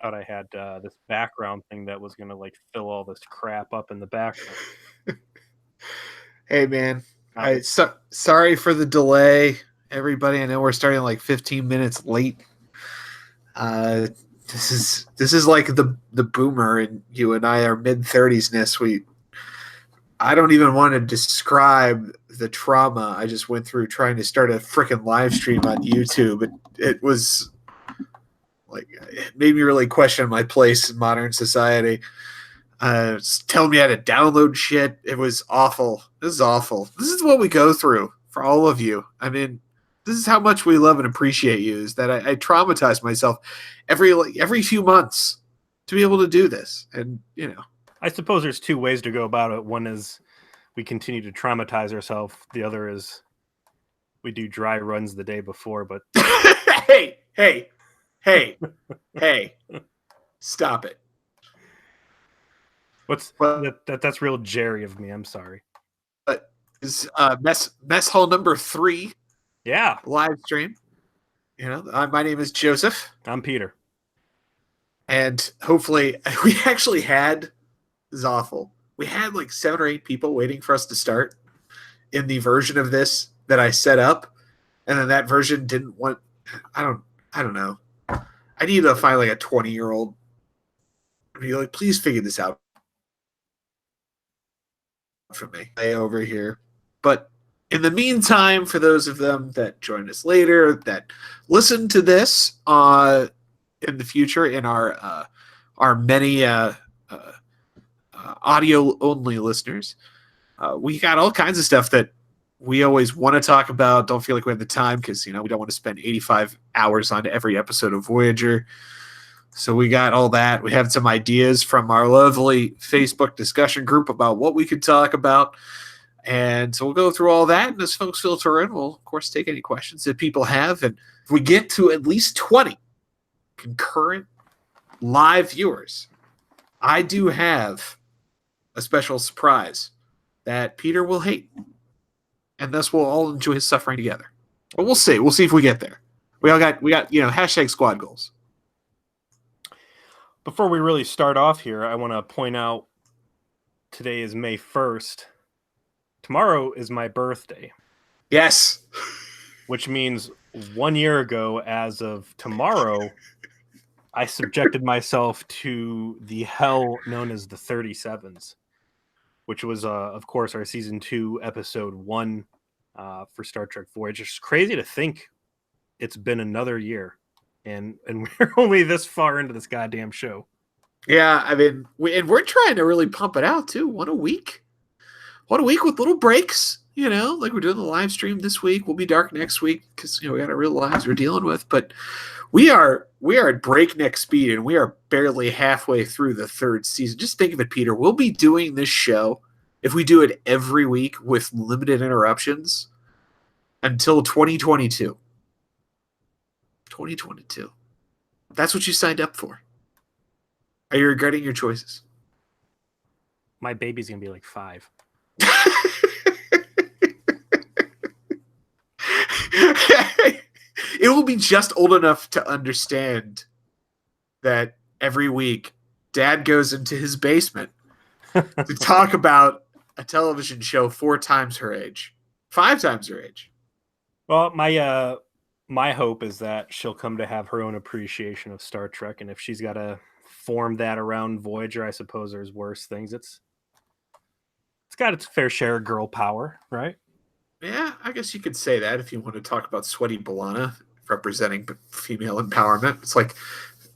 Out I had this background thing that was gonna like fill all this crap up in the background. Hey man, I was sorry for the delay, everybody. I know we're starting like 15 minutes late. Uh, this is like the boomer, and you and I are mid 30s ness. I don't even want to describe the trauma I just went through trying to start a freaking live stream on YouTube. It was like it made me really question my place in modern society. Telling me how to download shit. It was awful. This is awful. This is what we go through for all of you. I mean, this is how much we love and appreciate you. Is that I traumatize myself every few months to be able to do this, and I suppose there's two ways to go about it. One is we continue to traumatize ourselves. The other is we do dry runs the day before. But hey, stop it. That's real Jerry of me. I'm sorry. Is mess hall number 3? Yeah, live stream. My name is Joseph. I'm Peter. And hopefully, we actually had, this is awful, we had like 7 or 8 people waiting for us to start in the version of this that I set up. And then that version didn't want, I don't know. I need to find like a 20-year-old and be like, please figure this out for me. Over here. But in the meantime, for those of them that join us later, that listen to this in the future in our many audio only listeners, we got all kinds of stuff that we always want to talk about. Don't feel like we have the time because we don't want to spend 85 hours on every episode of Voyager. So we got all that. We have some ideas from our lovely Facebook discussion group about what we could talk about. And so we'll go through all that. And as folks filter in, we'll, of course, take any questions that people have. And if we get to at least 20 concurrent live viewers, I do have a special surprise that Peter will hate. And thus we'll all enjoy his suffering together. But we'll see. We'll see if we get there. We got hashtag squad goals. Before we really start off here, I want to point out today is May 1st. Tomorrow is my birthday. Yes. Which means 1 year ago, as of tomorrow, I subjected myself to the hell known as the 37s, which was, of course, our season 2, episode 1 for Star Trek Voyager. It's crazy to think it's been another year, and we're only this far into this goddamn show. Yeah, I mean, we're trying to really pump it out too. One a week with little breaks. Like we're doing the live stream this week. We'll be dark next week because we got our real lives we're dealing with. But we are at breakneck speed, and we are barely halfway through the 3rd season. Just think of it, Peter. We'll be doing this show, if we do it every week with limited interruptions, until 2022. 2022. That's what you signed up for. Are you regretting your choices? My baby's going to be like 5. It will be just old enough to understand that every week Dad goes into his basement to talk about a television show 4 times her age, 5 times her age. Well, my hope is that she'll come to have her own appreciation of Star Trek, and if she's got to form that around Voyager, I suppose there's worse things. It's got its fair share of girl power, right? Yeah, I guess you could say that if you want to talk about Sweaty B'Elanna representing female empowerment. It's like,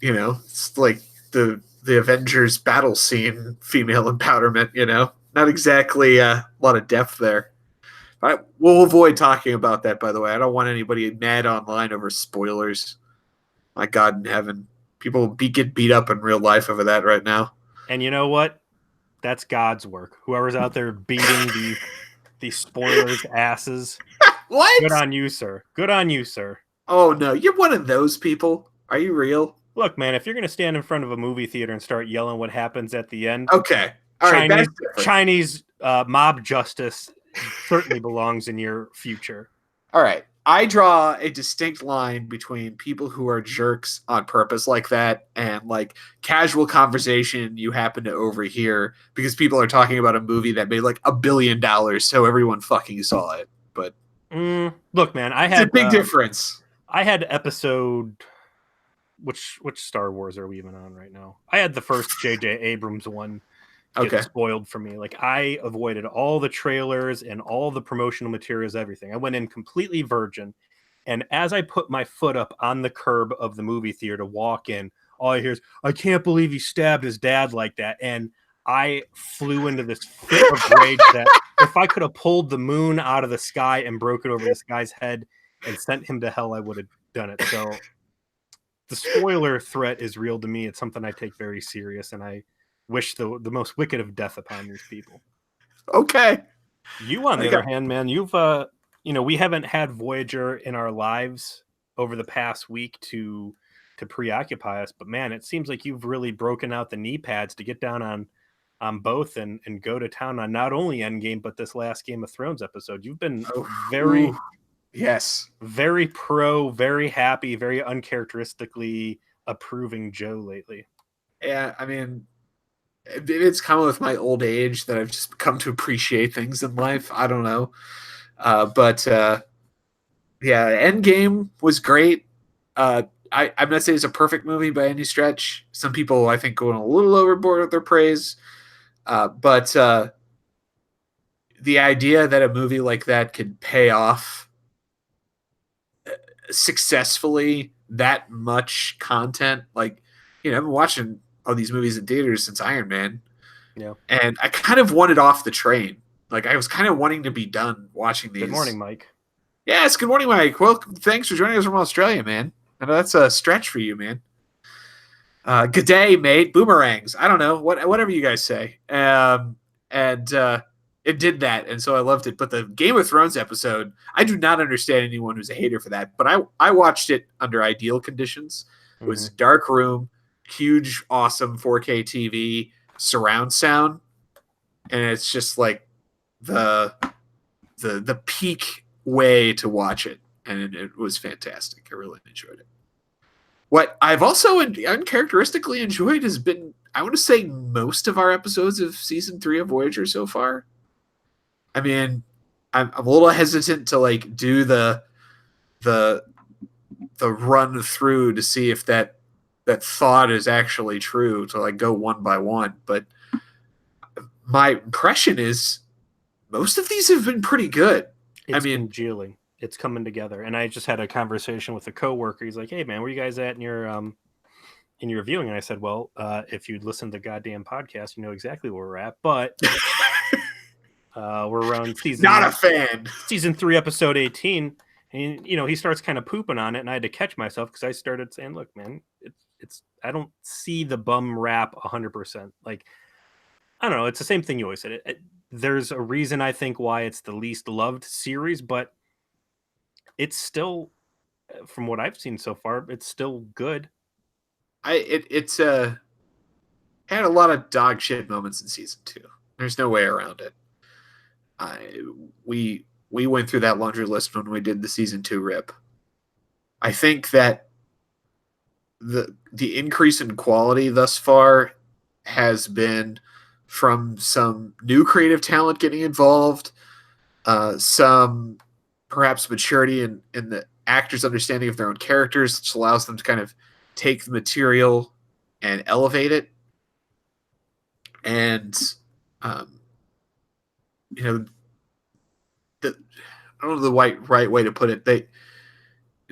it's like the Avengers battle scene, female empowerment, not exactly a lot of depth there. We'll avoid talking about that, by the way. I don't want anybody mad online over spoilers. My God in heaven. People get beat up in real life over that right now. And you know what? That's God's work. Whoever's out there beating the spoilers' asses. What? Good on you, sir. Good on you, sir. Oh, no. You're one of those people. Are you real? Look, man, if you're going to stand in front of a movie theater and start yelling what happens at the end. Okay. All right. Chinese mob justice certainly belongs in your future. All right. I draw a distinct line between people who are jerks on purpose like that and like casual conversation you happen to overhear because people are talking about a movie that made like $1 billion, so everyone fucking saw it. But Look, man, it's a big difference. I had episode which Star Wars are we even on right now? I had the first J.J. Abrams one get Okay. spoiled for me. Like I avoided all the trailers and all the promotional materials, everything. I went in completely virgin. And as I put my foot up on the curb of the movie theater to walk in, all I hear is, I can't believe he stabbed his dad like that. And I flew into this fit of rage that if I could have pulled the moon out of the sky and broke it over this guy's head and sent him to hell, I would have done it. So the spoiler threat is real to me. It's something I take very serious, and I wish the most wicked of death upon these people. Okay. You, on the other hand, man, you've we haven't had Voyager in our lives over the past week to preoccupy us, but man, it seems like you've really broken out the knee pads to get down on both and go to town on not only Endgame but this last Game of Thrones episode. You've been very yes, very pro, very happy, very uncharacteristically approving Joe lately. Yeah, I mean, it's come with my old age that I've just come to appreciate things in life. I don't know. But yeah, Endgame was great. I'm not saying it's a perfect movie by any stretch. Some people, I think, going a little overboard with their praise. But the idea that a movie like that could pay off successfully that much content, like, I've been watching all these movies in theaters since Iron Man. Yeah. And I kind of wanted off the train. Like, I was kind of wanting to be done watching these. Good morning, Mike. Yes, good morning, Mike. Well, thanks for joining us from Australia, man. I know that's a stretch for you, man. Good day, mate. Boomerangs. I don't know. Whatever you guys say. And it did that, and so I loved it. But the Game of Thrones episode, I do not understand anyone who's a hater for that. But I watched it under ideal conditions. It was dark room, huge, awesome 4K TV, surround sound, and it's just like the peak way to watch it, and it was fantastic. I really enjoyed it. What I've also uncharacteristically enjoyed has been, I want to say, most of our episodes of season 3 of Voyager so far. I mean, I'm a little hesitant to like do the run through to see if that thought is actually true, to like go one by one. But my impression is most of these have been pretty good. It's congealing. It's coming together. And I just had a conversation with a coworker. He's like, "Hey, man, where you guys at in your viewing?" And I said, "Well, if you'd listen to the goddamn podcast, you know exactly where we're at. But we're around season 3, episode 18." And he starts kind of pooping on it, and I had to catch myself because I started saying, "Look, man, it's I don't see the bum rap 100%. Like, I don't know. It's the same thing you always said. There's a reason, I think, why it's the least loved series, but it's still, from what I've seen so far, it's still good." It's had a lot of dog shit moments in season 2. There's no way around it. We went through that laundry list when we did the season 2 rip. I think that the increase in quality thus far has been from some new creative talent getting involved, some perhaps maturity in the actors' understanding of their own characters, which allows them to kind of take the material and elevate it. And I don't know the right way to put it. They,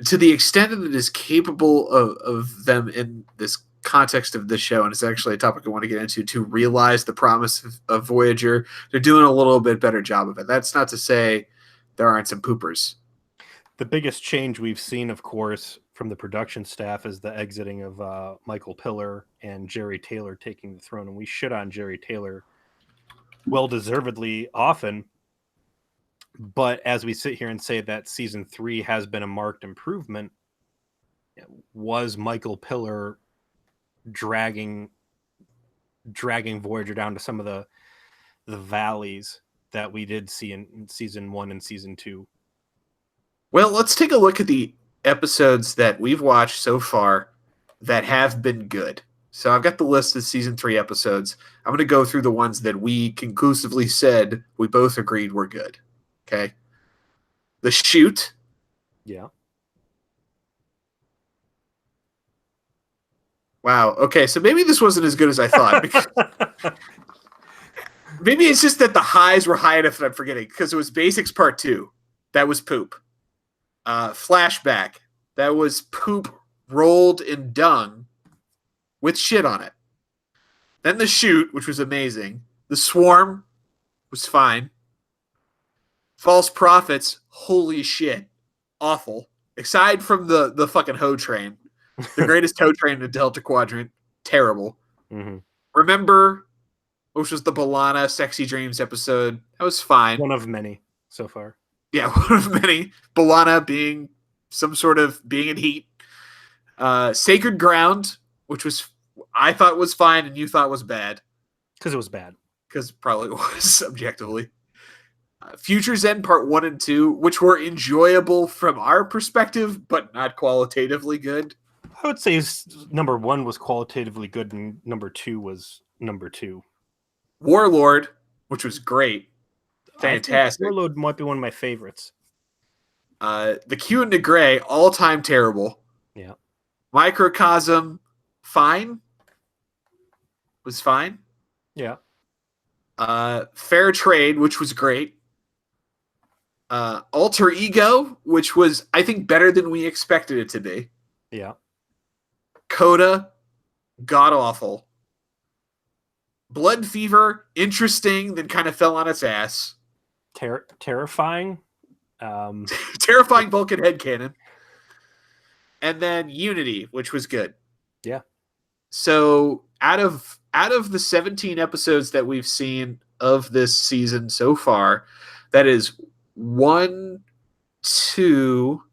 to the extent that it is capable of them in this context of this show, and it's actually a topic I want to get into, to realize the promise of Voyager, they're doing a little bit better job of it. That's not to say there aren't some poopers. The biggest change we've seen, of course, from the production staff is the exiting of Michael Piller and Jerry Taylor taking the throne. And we shit on Jerry Taylor well-deservedly often. But as we sit here and say that season 3 has been a marked improvement, was Michael Piller dragging Voyager down to some of the valleys that we did see in season 1 and season 2? Well, let's take a look at the episodes that we've watched so far that have been good. So I've got the list of season 3 episodes. I'm going to go through the ones that we conclusively said we both agreed were good. Okay. The Shoot. Yeah. Wow. Okay. So maybe this wasn't as good as I thought. Because maybe it's just that the highs were high enough that I'm forgetting. Because it was Basics Part 2. That was poop. Flashback. That was poop rolled in dung with shit on it. Then The Shoot, which was amazing. The Swarm was fine. False Prophets, holy shit. Awful. Aside from the fucking hoe train. The greatest hoe train in the Delta Quadrant. Terrible. Mm-hmm. Remember, which was the Balana Sexy Dreams episode. That was fine. One of many so far. Yeah, one of many. Balana being some sort of being in heat. Sacred Ground, which was I thought was fine and you thought was bad. Because it was bad. Because probably was objectively. Future's End Part 1 and 2, which were enjoyable from our perspective, but not qualitatively good. I would say number 1 was qualitatively good and number 2 was number 2. Warlord, which was great. Fantastic. Warlord might be one of my favorites. The Q and the Gray, all-time terrible. Yeah. Microcosm, fine. Was fine. Yeah. Fair Trade, which was great. Alter Ego, which was, I think, better than we expected it to be. Yeah. Coda, god-awful. Blood Fever, interesting, then kind of fell on its ass. Terrifying. Terrifying Vulcan headcanon. And then Unity, which was good. Yeah. So out of the 17 episodes that we've seen of this season so far, that is 1, 2,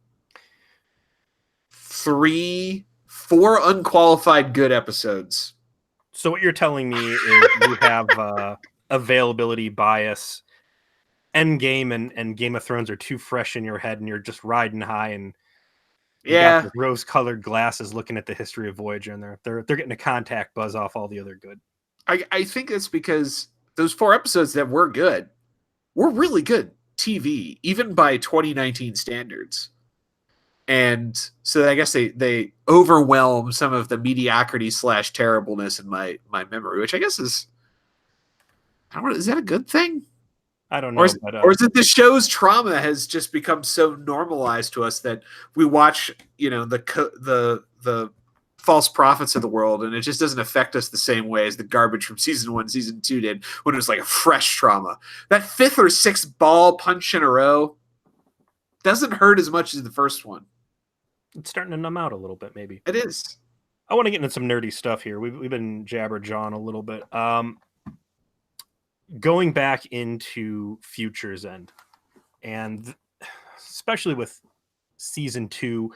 3, 4 unqualified good episodes. So what you're telling me is you have availability bias. Endgame and Game of Thrones are too fresh in your head and you're just riding high and yeah, rose-colored glasses looking at the history of Voyager and they're getting a contact buzz off all the other good. I think that's because those 4 episodes that were good were really good TV, even by 2019 standards. And so I guess they overwhelm some of the mediocrity / terribleness in my memory, which I guess is, I don't know, is that a good thing? I don't know. Or is it the show's trauma has just become so normalized to us that we watch, the false prophets of the world, and it just doesn't affect us the same way as the garbage from season 1, season 2 did when it was like a fresh trauma. That 5th or 6th ball punch in a row doesn't hurt as much as the first one. It's starting to numb out a little bit, maybe. It is. I want to get into some nerdy stuff here. We've been jabber-jawing a little bit. Going back into Future's End, and especially with season 2,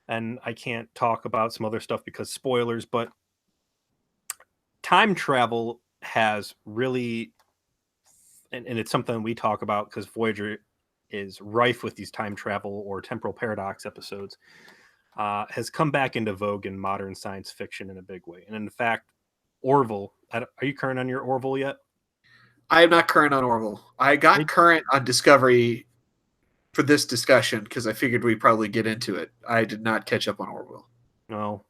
and I can't talk about some other stuff because spoilers, but time travel has really, and it's something we talk about because Voyager is rife with these time travel or temporal paradox episodes, has come back into vogue in modern science fiction in a big way. And in fact, Orville, are you current on your Orville yet? I am not current on Orville. I got current on Discovery for this discussion because I figured we'd probably get into it. I did not catch up on Orville. No.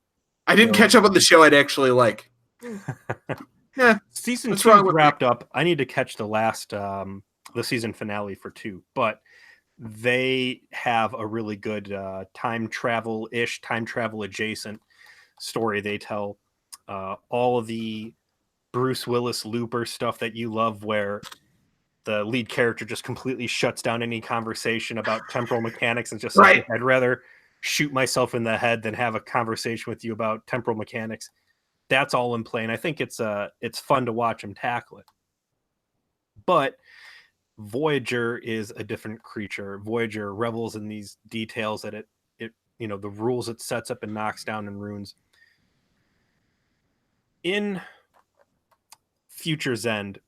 I didn't catch up on the show I'd actually like. Yeah. Season 2 wrapped up. I need to catch the last, the season finale for 2, but they have a really good time travel-ish, time travel adjacent story they tell. All of the Bruce Willis Looper stuff that you love, where the lead character just completely shuts down any conversation about temporal mechanics and just right. Like, I'd rather shoot myself in the head than have a conversation with you about temporal mechanics. That's all in play, and I think it's fun to watch him tackle it. But Voyager is a different creature. Voyager revels in these details that it the rules it sets up and knocks down and ruins. In Future's End,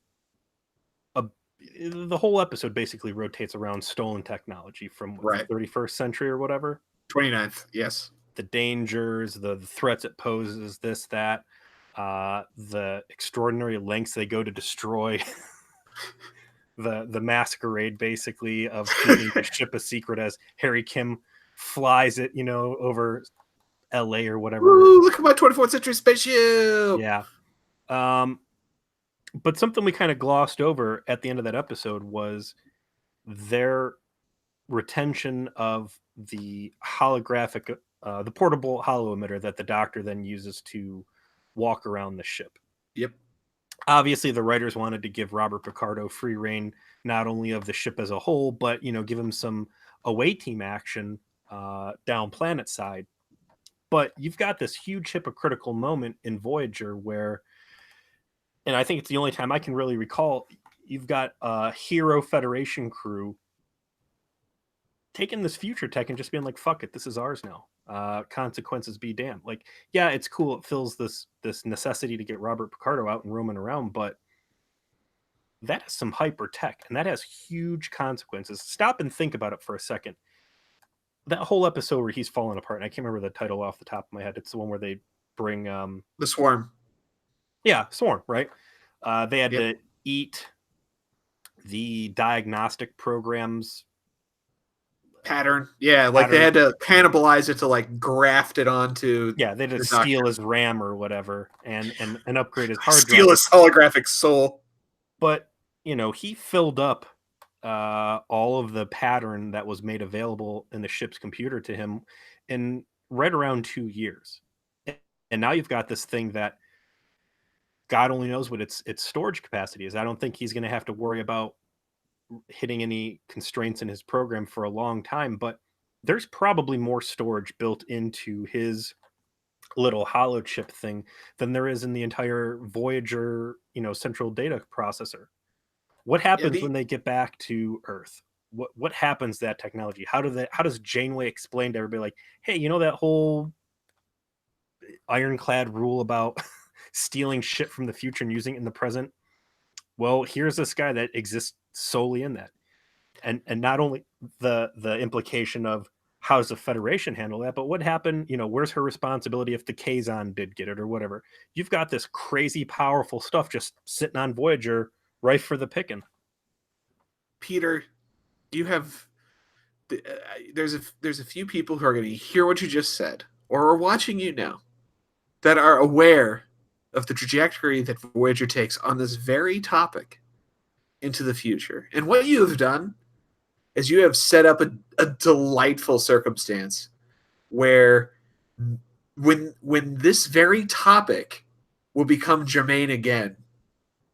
the whole episode basically rotates around stolen technology from what, the Right. 31st century or whatever. 29th, yes. The dangers, the threats it poses, this, that, the extraordinary lengths they go to destroy the masquerade, basically, of keeping the ship a secret as Harry Kim flies it, over LA or whatever. Woo, look at my 24th century spaceship. Yeah. But something we kind of glossed over at the end of that episode was their retention of the holographic, the portable holo emitter that the Doctor then uses to walk around the ship. Yep. Obviously, the writers wanted to give Robert Picardo free reign, not only of the ship as a whole, but give him some away team action down planet side. But you've got this huge hypocritical moment in Voyager where, and I think it's the only time I can really recall, you've got a hero Federation crew taking this future tech and just being like, fuck it, this is ours now. Consequences be damned. Like, yeah, it's cool. It fills this necessity to get Robert Picardo out and roaming around, but that is some hyper tech, and that has huge consequences. Stop and think about it for a second. That whole episode where he's falling apart, and I can't remember the title off the top of my head. It's the one where they bring the Swarm. Yeah, Swarm, right? They had to eat the diagnostic programs pattern. Yeah, like they had to cannibalize it to like graft it onto. Yeah, they had to steal his RAM or whatever and upgrade his hard drive. Steal his holographic soul. But, he filled up all of the pattern that was made available in the ship's computer to him in right around 2 years. And now you've got this thing that God only knows what its storage capacity is. I don't think he's going to have to worry about hitting any constraints in his program for a long time, but there's probably more storage built into his little holo chip thing than there is in the entire Voyager, central data processor. What happens when they get back to Earth? What happens to that technology? How does Janeway explain to everybody, like, hey, that whole ironclad rule about stealing shit from the future and using it in the present? Well, here's this guy that exists solely in that. And not only the implication of how does the Federation handle that, but what happened, where's her responsibility if the Kazon did get it or whatever? You've got this crazy powerful stuff just sitting on Voyager, ripe for the picking. Peter, you have there's a few people who are going to hear what you just said or are watching you now that are aware of the trajectory that Voyager takes on this very topic into the future. And what you have done is you have set up a delightful circumstance where when this very topic will become germane again,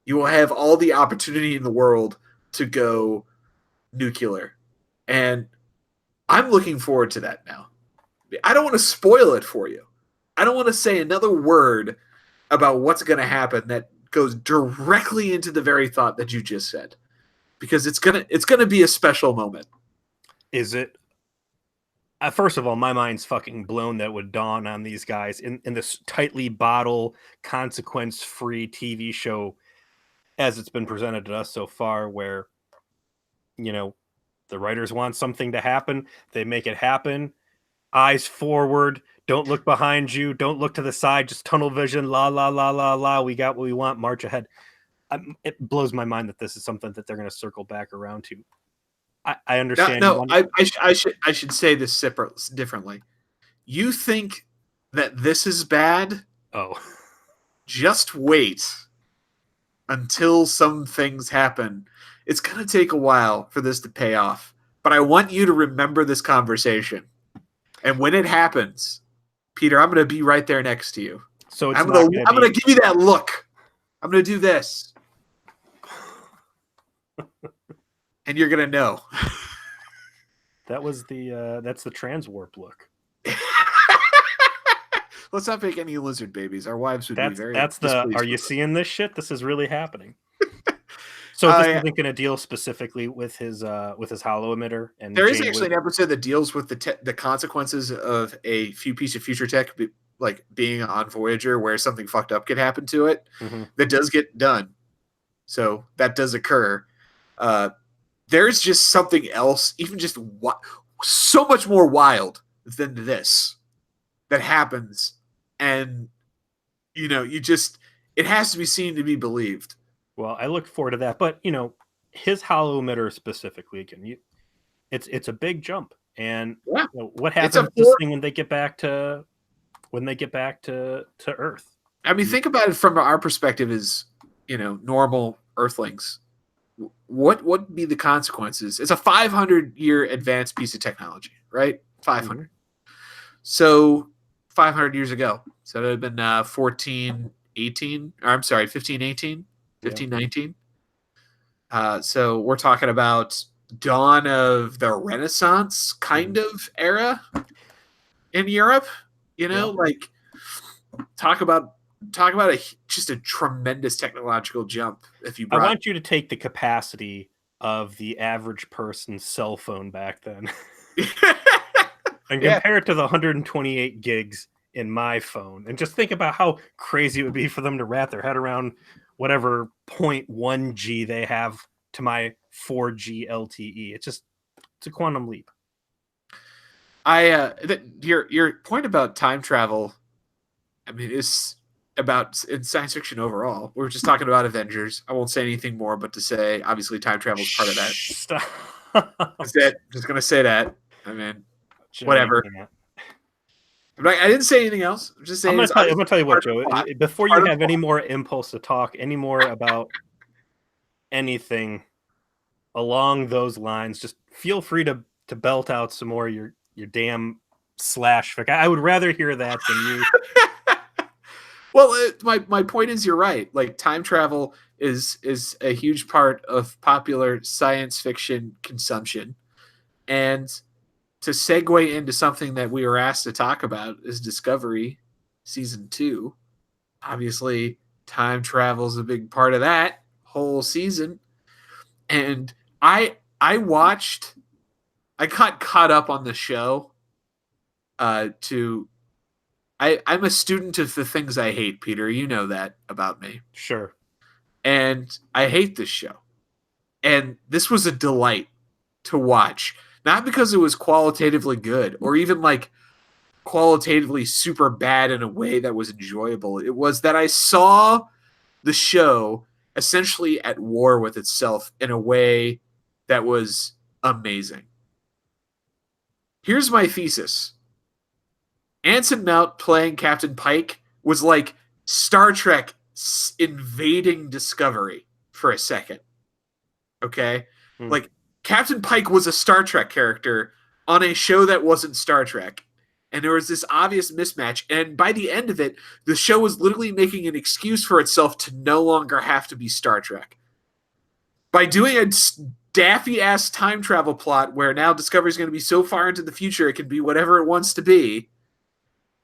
you will have all the opportunity in the world to go nuclear. And I'm looking forward to that now. I don't want to spoil it for you. I don't want to say another word about what's going to happen that goes directly into the very thought that you just said, because it's gonna be a special moment. Is it? First of all, my mind's fucking blown that would dawn on these guys in this tightly bottled, consequence-free TV show as it's been presented to us so far, where the writers want something to happen, they make it happen. Eyes forward. Don't look behind you. Don't look to the side. Just tunnel vision. La, la, la, la, la. We got what we want. March ahead. It blows my mind that this is something that they're going to circle back around to. I understand. I should say this differently. You think that this is bad? Oh. Just wait until some things happen. It's going to take a while for this to pay off. But I want you to remember this conversation. And when it happens, Peter, I'm going to be right there next to you. So I'm going to give you that look. I'm going to do this. And you're going to know. That's the trans warp look. Let's not make any lizard babies. Our wives would be very. Are you seeing this shit? This is really happening. So this isn't going to deal specifically with his holo emitter. And there is actually an episode that deals with the consequences of a few piece of future tech, like being on Voyager, where something fucked up could happen to it. Mm-hmm. That does get done. So that does occur. Uh, there's just something else, even just so much more wild than this that happens, and you just it has to be seen to be believed. Well, I look forward to that, but his hollow emitter specifically again, it's a big jump, and Yeah, what it's a happens this thing when they get back to Earth? I mean, think about it from our perspective as normal Earthlings. What would be the consequences? It's a 500-year advanced piece of technology, right? 500. So 500 years ago, so that would have been 1418, or I'm sorry, 1518, 1519. So we're talking about dawn of the Renaissance kind of era in Europe. Like talk about just a tremendous technological jump. If you I brought, want you to take the capacity of the average person's cell phone back then and yeah, compare it to the 128 gigs in my phone, and just think about how crazy it would be for them to wrap their head around whatever 0.1 G they have to my 4G LTE. It's a quantum leap. your point about time travel, I mean, is about in science fiction overall. We were just talking about Avengers. I won't say anything more, but to say obviously time travel is part of that. Stop. That's it. Just gonna say that. I mean, Joe, whatever. I didn't say anything else. I'm just saying. I'm gonna tell you what, Joe. Before you have any more impulse to talk any more about anything along those lines, just feel free to belt out some more of your damn slash fic. I would rather hear that than you. Well, my point is, you're right. Like, time travel is a huge part of popular science fiction consumption, and to segue into something that we were asked to talk about is Discovery season 2. Obviously, time travel is a big part of that whole season, and I watched. I got caught up on the show. I'm a student of the things I hate, Peter. You know that about me. Sure. And I hate this show. And this was a delight to watch. Not because it was qualitatively good or even like qualitatively super bad in a way that was enjoyable. It was that I saw the show essentially at war with itself in a way that was amazing. Here's my thesis. Anson Mount playing Captain Pike was like Star Trek invading Discovery for a second. Okay? Like, Captain Pike was a Star Trek character on a show that wasn't Star Trek. And there was this obvious mismatch. And by the end of it, the show was literally making an excuse for itself to no longer have to be Star Trek. By doing a daffy ass time travel plot where now Discovery is going to be so far into the future it can be whatever it wants to be,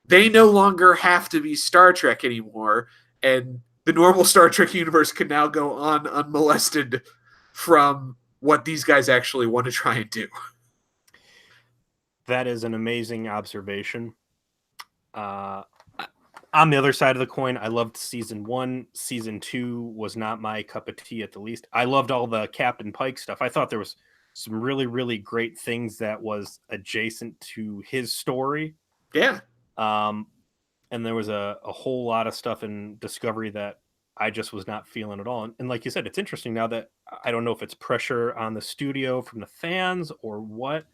they no longer have to be Star Trek anymore, and the normal Star Trek universe can now go on unmolested from what these guys actually want to try and do. That is an amazing observation. On the other side of the coin, I loved season 1. Season 2 was not my cup of tea at the least. I loved all the Captain Pike stuff. I thought there was some really, really great things that was adjacent to his story. Yeah. And there was a whole lot of stuff in Discovery that I just was not feeling at all. And like you said, it's interesting now that I don't know if it's pressure on the studio from the fans or what,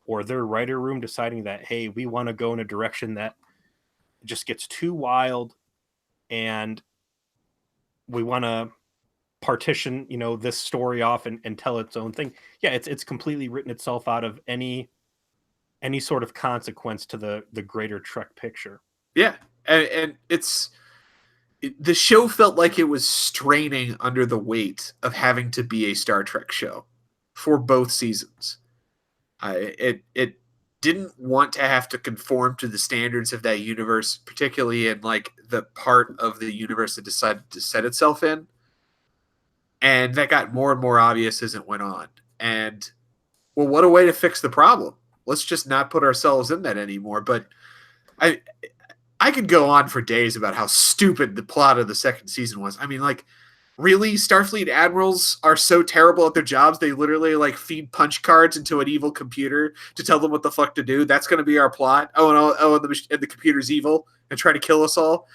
or their writer room deciding that, hey, we want to go in a direction that just gets too wild and we want to partition, this story off and tell its own thing. Yeah, it's completely written itself out of any sort of consequence to the greater Trek picture. Yeah. And the show felt like it was straining under the weight of having to be a Star Trek show for both seasons. It didn't want to have to conform to the standards of that universe, particularly in like the part of the universe it decided to set itself in. And that got more and more obvious as it went on. And well, what a way to fix the problem. Let's just not put ourselves in that anymore. But I could go on for days about how stupid the plot of the second season was. I mean, like, really, Starfleet admirals are so terrible at their jobs, they literally like feed punch cards into an evil computer to tell them what the fuck to do. That's going to be our plot. And the computer's evil and trying to kill us all.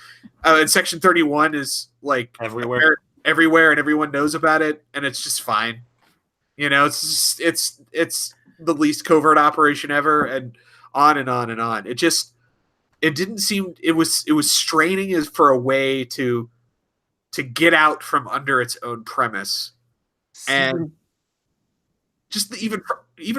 And Section 31 is like Everywhere. everywhere, and everyone knows about it, and it's just fine. It's the least covert operation ever, and on and on and on. It didn't seem it was straining as for a way to get out from under its own premise, and just even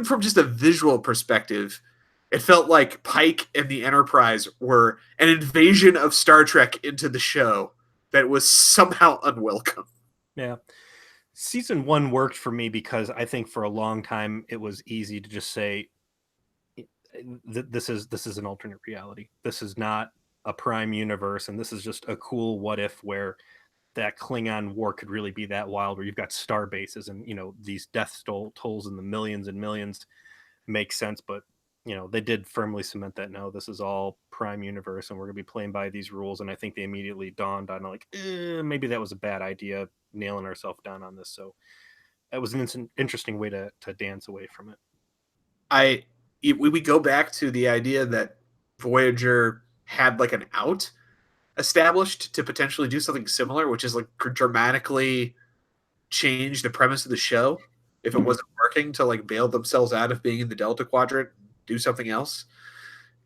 from just a visual perspective, it felt like Pike and the Enterprise were an invasion of Star Trek into the show that was somehow unwelcome. Yeah. Season 1 worked for me because I think for a long time it was easy to just say this is an alternate reality. This is not a prime universe, and this is just a cool what if where that Klingon war could really be that wild, where you've got star bases and these death tolls in the millions and millions make sense. But they did firmly cement that no, this is all prime universe, and we're gonna be playing by these rules. And I think they immediately dawned on like maybe that was a bad idea, nailing ourselves down on this. So that was an interesting way to dance away from it. We go back to the idea that Voyager had like an out established to potentially do something similar, which is like dramatically change the premise of the show if it wasn't working, to like bail themselves out of being in the Delta Quadrant, do something else.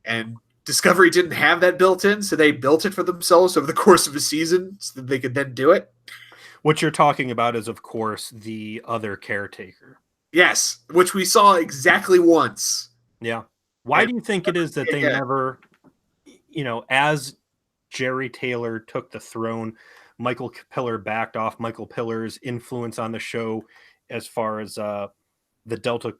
And Discovery didn't have that built in, so they built it for themselves over the course of a season so that they could then do it. What you're talking about is, of course, the other caretaker. Yes, which we saw exactly once. Yeah. Why do you think it is that they never, as Jerry Taylor took the throne, Michael Piller backed off Michael Piller's influence on the show as far as the Delta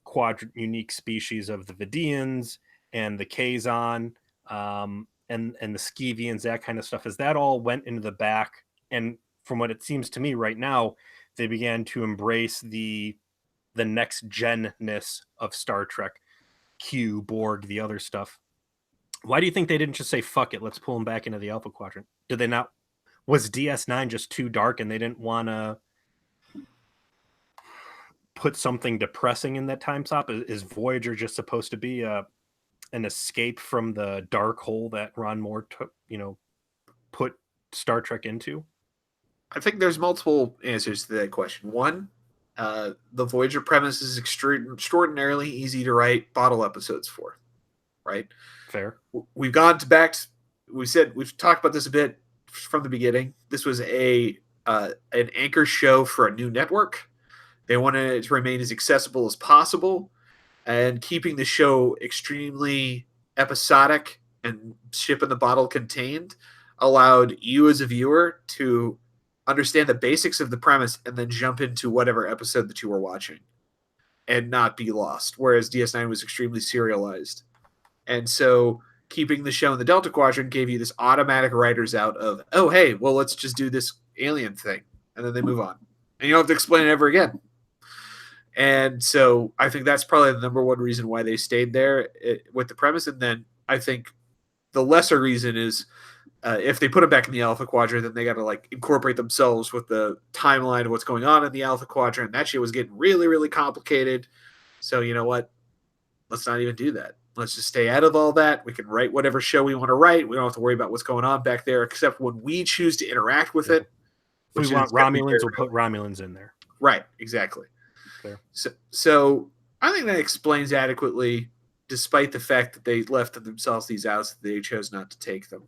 Quadrant unique species of the Vidians and the Kazon and the Skevians, that kind of stuff, as that all went into the back. And from what it seems to me right now, they began to embrace the next gen-ness of Star Trek, Q, Borg, the other stuff. Why do you think they didn't just say, fuck it, let's pull them back into the Alpha Quadrant? Did they not? Was DS9 just too dark and they didn't want to put something depressing in that time stop? Is Voyager just supposed to be an escape from the dark hole that Ron Moore took, put Star Trek into? I think there's multiple answers to that question. One, the Voyager premise is extraordinarily easy to write bottle episodes for, right? Fair. We've gone to back. We've talked about this a bit from the beginning. This was an anchor show for a new network. They wanted it to remain as accessible as possible, and keeping the show extremely episodic and ship in the bottle contained allowed you as a viewer to understand the basics of the premise and then jump into whatever episode that you were watching and not be lost. Whereas DS9 was extremely serialized. And so keeping the show in the Delta Quadrant gave you this automatic writers out of, oh, hey, well, let's just do this alien thing. And then they move on. And you don't have to explain it ever again. And so I think that's probably the number one reason why they stayed there with the premise. And then I think the lesser reason is if they put them back in the Alpha Quadrant, then they got to like incorporate themselves with the timeline of what's going on in the Alpha Quadrant. That shit was getting really, really complicated. So you know what? Let's not even do that. Let's just stay out of all that. We can write whatever show we want to write. We don't have to worry about what's going on back there, except when we choose to interact with it. If we want Romulans, we'll put Romulans in there. Right, exactly. So I think that explains adequately, despite the fact that they left themselves these outs, that they chose not to take them.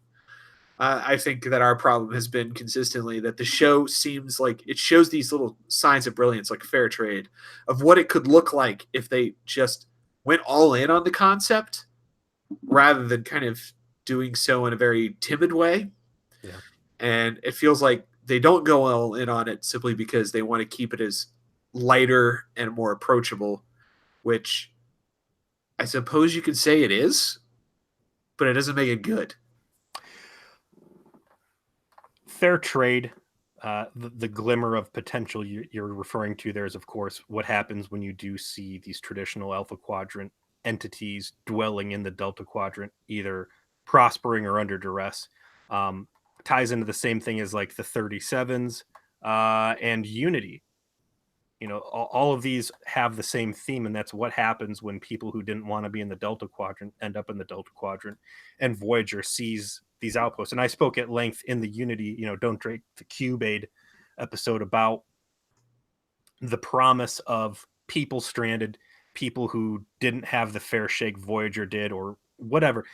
I think that our problem has been consistently that the show seems like it shows these little signs of brilliance, like fair trade, of what it could look like if they just went all in on the concept rather than kind of doing so in a very timid way. Yeah. And it feels like they don't go all in on it simply because they want to keep it as lighter and more approachable, which I suppose you could say it is, but it doesn't make it good. Fair trade. The glimmer of potential you're referring to there is, of course, what happens when you do see these traditional Alpha Quadrant entities dwelling in the Delta Quadrant, either prospering or under duress. Ties into the same thing as like the 37s. and Unity. All of these have the same theme, and that's what happens when people who didn't want to be in the Delta Quadrant end up in the Delta Quadrant, and Voyager sees these outposts. And I spoke at length in the Unity, Don't Drake the Cube Aid episode about the promise of people stranded, people who didn't have the fair shake Voyager did, or whatever.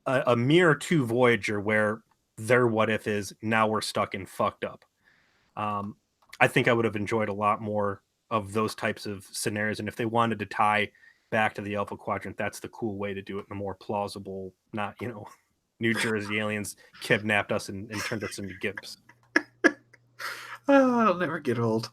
A mirror to Voyager, where their what if is now we're stuck and fucked up. Um, I think I would have enjoyed a lot more of those types of scenarios. And if they wanted to tie back to the Alpha Quadrant, that's the cool way to do it in a more plausible, not, New Jersey aliens kidnapped us and turned us into gimps. Oh, I'll never get old.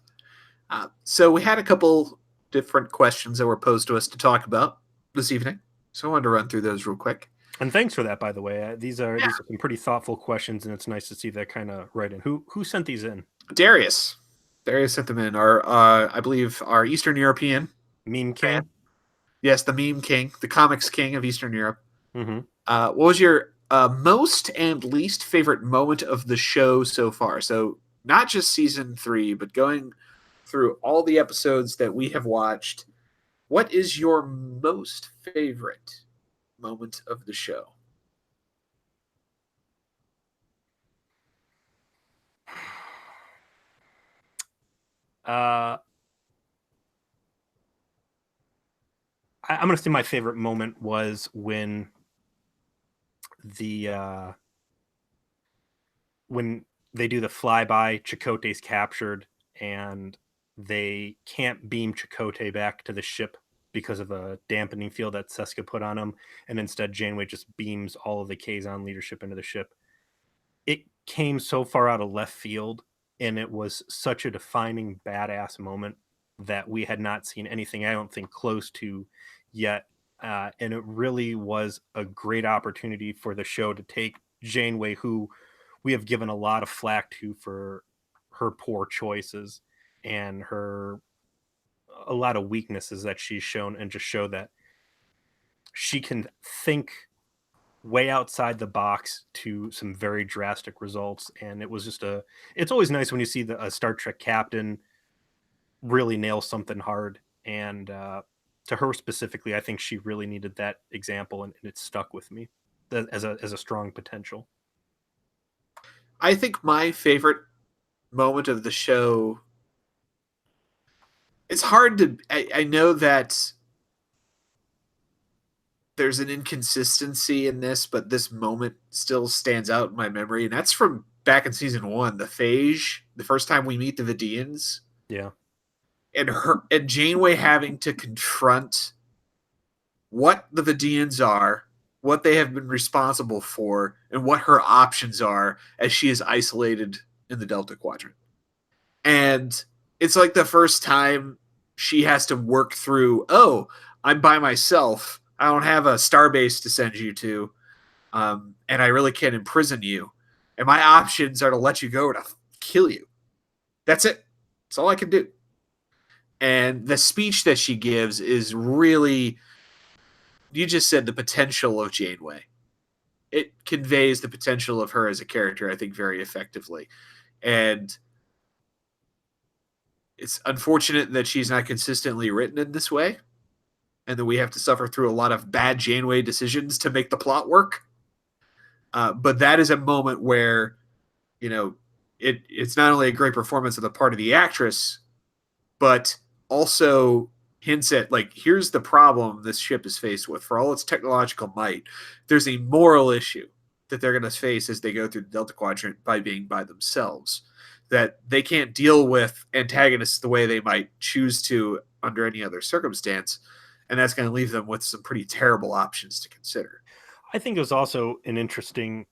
So we had a couple different questions that were posed to us to talk about this evening. So I wanted to run through those real quick. And thanks for that, by the way. These are some pretty thoughtful questions, and it's nice to see that kind of right in. Who sent these in? Darius sent them in. Our I believe our Eastern European Meme King. fan. Yes, the meme king, the comics king of Eastern Europe. Mm-hmm. What was your most and least favorite moment of the show so far? So not just season 3, but going through all the episodes that we have watched. What is your most favorite moment of the show? I'm going to say my favorite moment was when when they do the flyby, Chakotay's captured, and they can't beam Chakotay back to the ship because of a dampening field that Seska put on him, and instead Janeway just beams all of the Kazon leadership into the ship. It came so far out of left field, and it was such a defining badass moment that we had not seen anything, I don't think, close to yet. And it really was a great opportunity for the show to take Janeway, who we have given a lot of flack to for her poor choices and a lot of weaknesses that she's shown, and just show that she can think way outside the box to some very drastic results. And it was it's always nice when you see a Star Trek captain really nail something hard. And to her specifically, I think she really needed that example, and it stuck with me as a strong potential. I think my favorite moment of the show, it's hard to, I know that there's an inconsistency in this, but this moment still stands out in my memory, and that's from back in season 1, the Phage, the first time we meet the Vidians. Yeah. And Janeway having to confront what the Vidians are, what they have been responsible for, and what her options are as she is isolated in the Delta Quadrant. And it's like the first time she has to work through, oh, I'm by myself. I don't have a starbase to send you to, and I really can't imprison you. And my options are to let you go or to kill you. That's it. That's all I can do. And the speech that she gives is really, you just said the potential of Janeway. It conveys the potential of her as a character, I think, very effectively. And it's unfortunate that she's not consistently written in this way, and that we have to suffer through a lot of bad Janeway decisions to make the plot work. But that is a moment where, it's not only a great performance on the part of the actress, but also hints at, like, here's the problem this ship is faced with. For all its technological might, there's a moral issue that they're going to face as they go through the Delta Quadrant by being by themselves, that they can't deal with antagonists the way they might choose to under any other circumstance, and that's going to leave them with some pretty terrible options to consider. I think it was also an interesting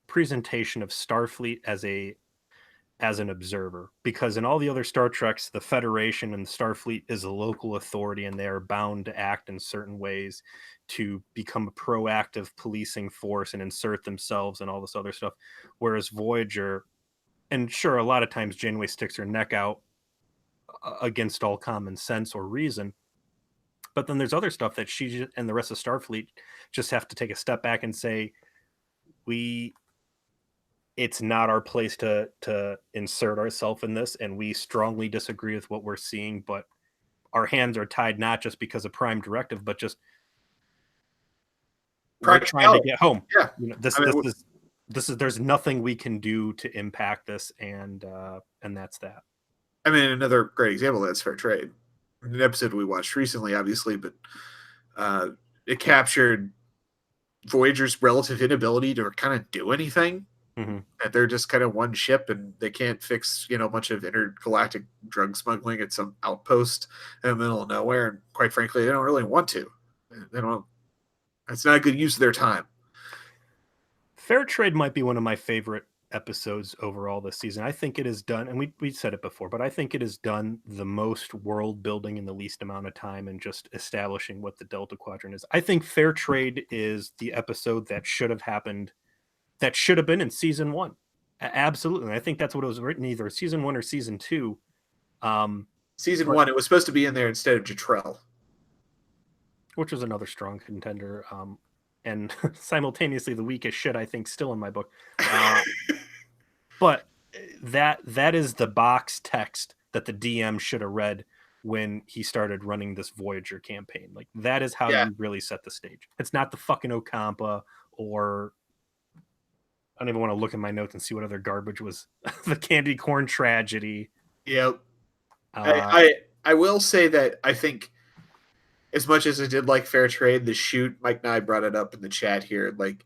presentation of Starfleet as an observer, because in all the other Star Treks, the Federation and the Starfleet is a local authority, and they are bound to act in certain ways to become a proactive policing force and insert themselves and all this other stuff. Whereas Voyager, and sure, a lot of times Janeway sticks her neck out against all common sense or reason, but then there's other stuff that she and the rest of Starfleet just have to take a step back and say, we it's not our place to insert ourselves in this, and we strongly disagree with what we're seeing, but our hands are tied not just because of Prime Directive, but just we're trying to Practicality. get home. Yeah. You know, this I mean, this is there's nothing we can do to impact this, and that's that. another great example of that's Fair Trade. An episode we watched recently, obviously, but uh, it captured Voyager's relative inability to kind of do anything. Mm-hmm. That they're just kind of one ship and they can't fix, a bunch of intergalactic drug smuggling at some outpost in the middle of nowhere. And quite frankly, they don't really want to. They don't. It's not a good use of their time. Fair Trade might be one of my favorite episodes overall this season. I think it is done, and we said it before, but I think it has done the most world building in the least amount of time and just establishing what the Delta Quadrant is. I think Fair Trade is the episode that should have happened, that should have been in season 1. Absolutely. I think that's what it was written, either season 1 or season 2. Season 1, it was supposed to be in there instead of Jetrel, which was another strong contender. And simultaneously the weakest shit, I think, still in my book. But that is the box text that the DM should have read when he started running this Voyager campaign. Like, that is how you really set the stage. It's not the fucking Ocampa, or I don't even want to look in my notes and see what other garbage was. The candy corn tragedy. Yep. I will say that I think, as much as I did like Fair Trade, the shoot, Mike and I brought it up in the chat here. Like,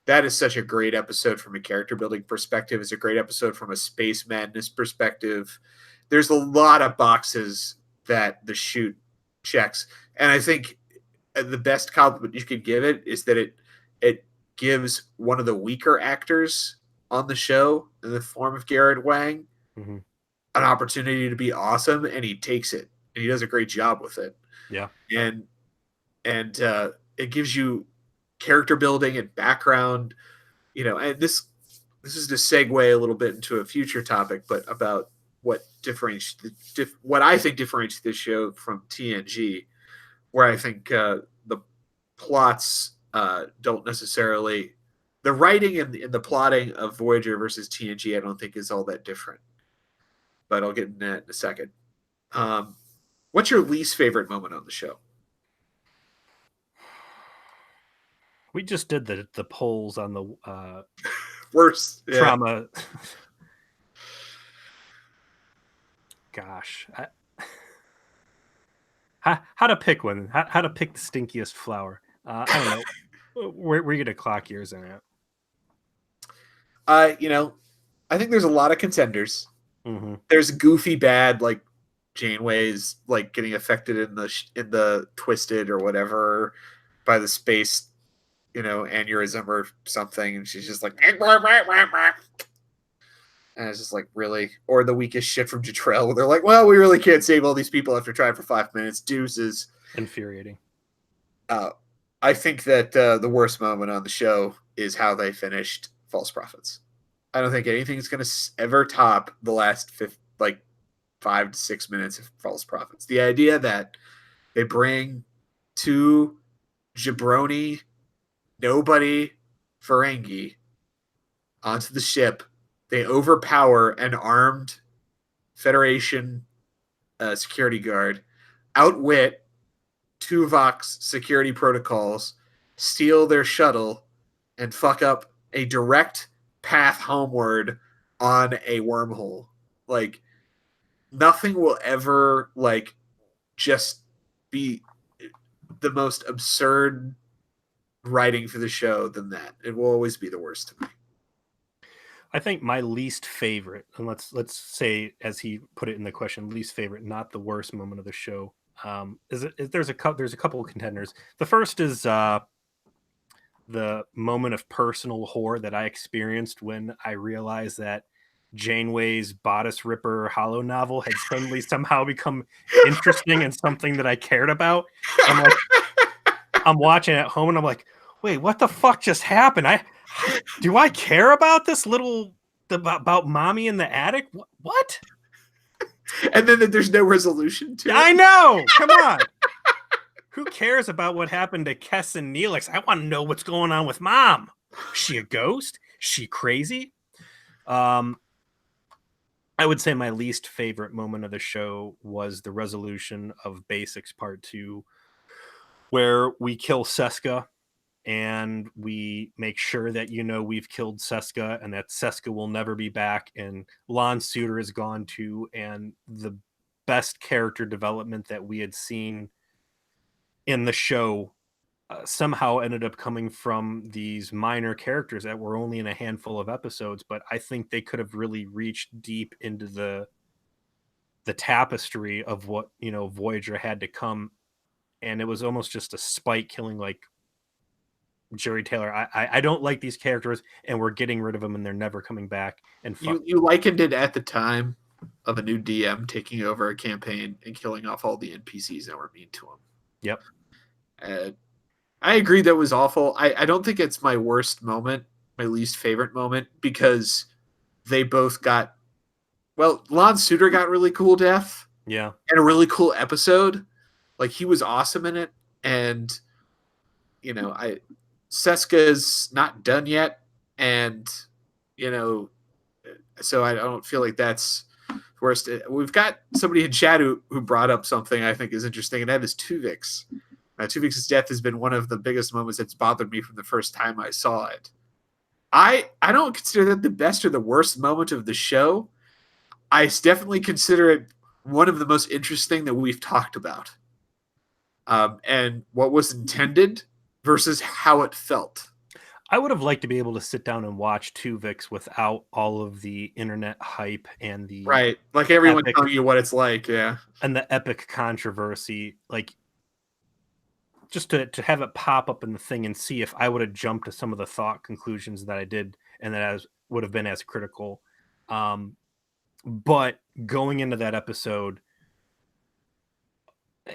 that is such a great episode from a character building perspective. It's a great episode from a space madness perspective. There's a lot of boxes that the shoot checks. And I think the best compliment you could give it is that it gives one of the weaker actors on the show, in the form of Garrett Wang, an opportunity to be awesome, and he takes it. And he does a great job with it. Yeah. And it gives you character building and background, and this is to segue a little bit into a future topic, but about what what I think differentiates this show from TNG, where I think the plots don't necessarily, the writing and the plotting of Voyager versus TNG, I don't think is all that different, but I'll get into that in a second. What's your least favorite moment on the show? We just did the polls on the worst trauma. Gosh, how to pick one? How to pick the stinkiest flower? I don't know. Where you gonna clock yours in at? I think there's a lot of contenders. There's goofy bad, like Janeway's like getting affected in the twisted or whatever by the space, aneurysm or something, and she's just like, and it's just like, really? Or the weakest shit from Jetrel, where they're like, well, we really can't save all these people after trying for 5 minutes. Deuces. Infuriating. I think that the worst moment on the show is how they finished False Prophets. I don't think anything's going to ever top the last 5 to 6 minutes of False Prophets. The idea that they bring 2 jabroni, nobody Ferengi onto the ship. They overpower an armed Federation security guard, outwit Tuvok's security protocols, steal their shuttle, and fuck up a direct path homeward on a wormhole. Like, nothing will ever just be the most absurd writing for the show than that. It will always be the worst to me. I think my least favorite, and let's say, as he put it in the question, least favorite, not the worst moment of the show, there's a couple of contenders. The first is the moment of personal horror that I experienced when I realized that Janeway's Bodice Ripper holo novel had suddenly somehow become interesting and something that I cared about. I'm watching at home and I'm like, wait, what the fuck just happened? Do I care about this about mommy in the attic? What? And then there's no resolution to it. I know. Come on. Who cares about what happened to Kess and Neelix? I want to know what's going on with mom. Is she a ghost? Is she crazy? Um, I would say my least favorite moment of the show was the resolution of Basics Part 2, where we kill Seska and we make sure that we've killed Seska and that Seska will never be back and Lon Suter is gone too, and the best character development that we had seen in the show somehow ended up coming from these minor characters that were only in a handful of episodes, but I think they could have really reached deep into the tapestry of what Voyager had to come, and it was almost just a spite killing like Jerry Taylor. I don't like these characters, and we're getting rid of them, and they're never coming back. And You likened it at the time of a new DM taking over a campaign and killing off all the NPCs that were mean to him. Yep. I agree that was awful. I don't think it's my worst moment, my least favorite moment, because they both got, well, Lon Suter got really cool death. Yeah. And a really cool episode. Like, he was awesome in it. And, Seska's not done yet. And, so I don't feel like that's worst. We've got somebody in chat who brought up something I think is interesting, and that is Tuvix. Tuvix's death has been one of the biggest moments that's bothered me from the first time I saw it. I don't consider that the best or the worst moment of the show. I definitely consider it one of the most interesting that we've talked about. And what was intended versus how it felt. I would have liked to be able to sit down and watch Tuvix without all of the internet hype and the right, like everyone telling you what it's like, yeah, and the epic controversy, like just to have it pop up in the thing and see if I would have jumped to some of the thought conclusions that I did and that I would have been as critical. But going into that episode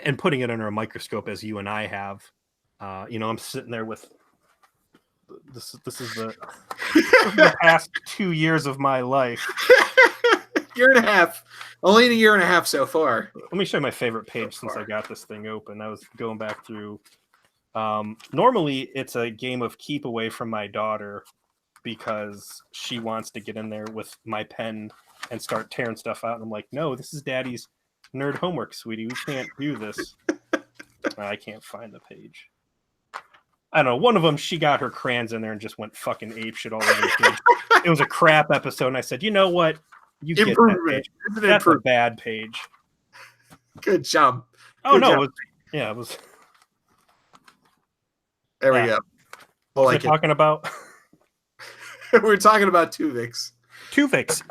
and putting it under a microscope as you and I have, I'm sitting there with this is the past 2 years of my life. Year and a half. Only a year and a half so far. Let me show you my favorite page since I got this thing open. I was going back through. Normally, it's a game of keep away from my daughter because she wants to get in there with my pen and start tearing stuff out. And I'm like, no, this is Daddy's nerd homework, sweetie. We can't do this. I can't find the page. I don't know. One of them, she got her crayons in there and just went fucking apeshit all over the page. It was a crap episode, and I said, you know what? You get that page. That's a bad page. Good job. Oh, no. It was. There we go. What was I talking about? We're talking about Tuvix. Tuvix.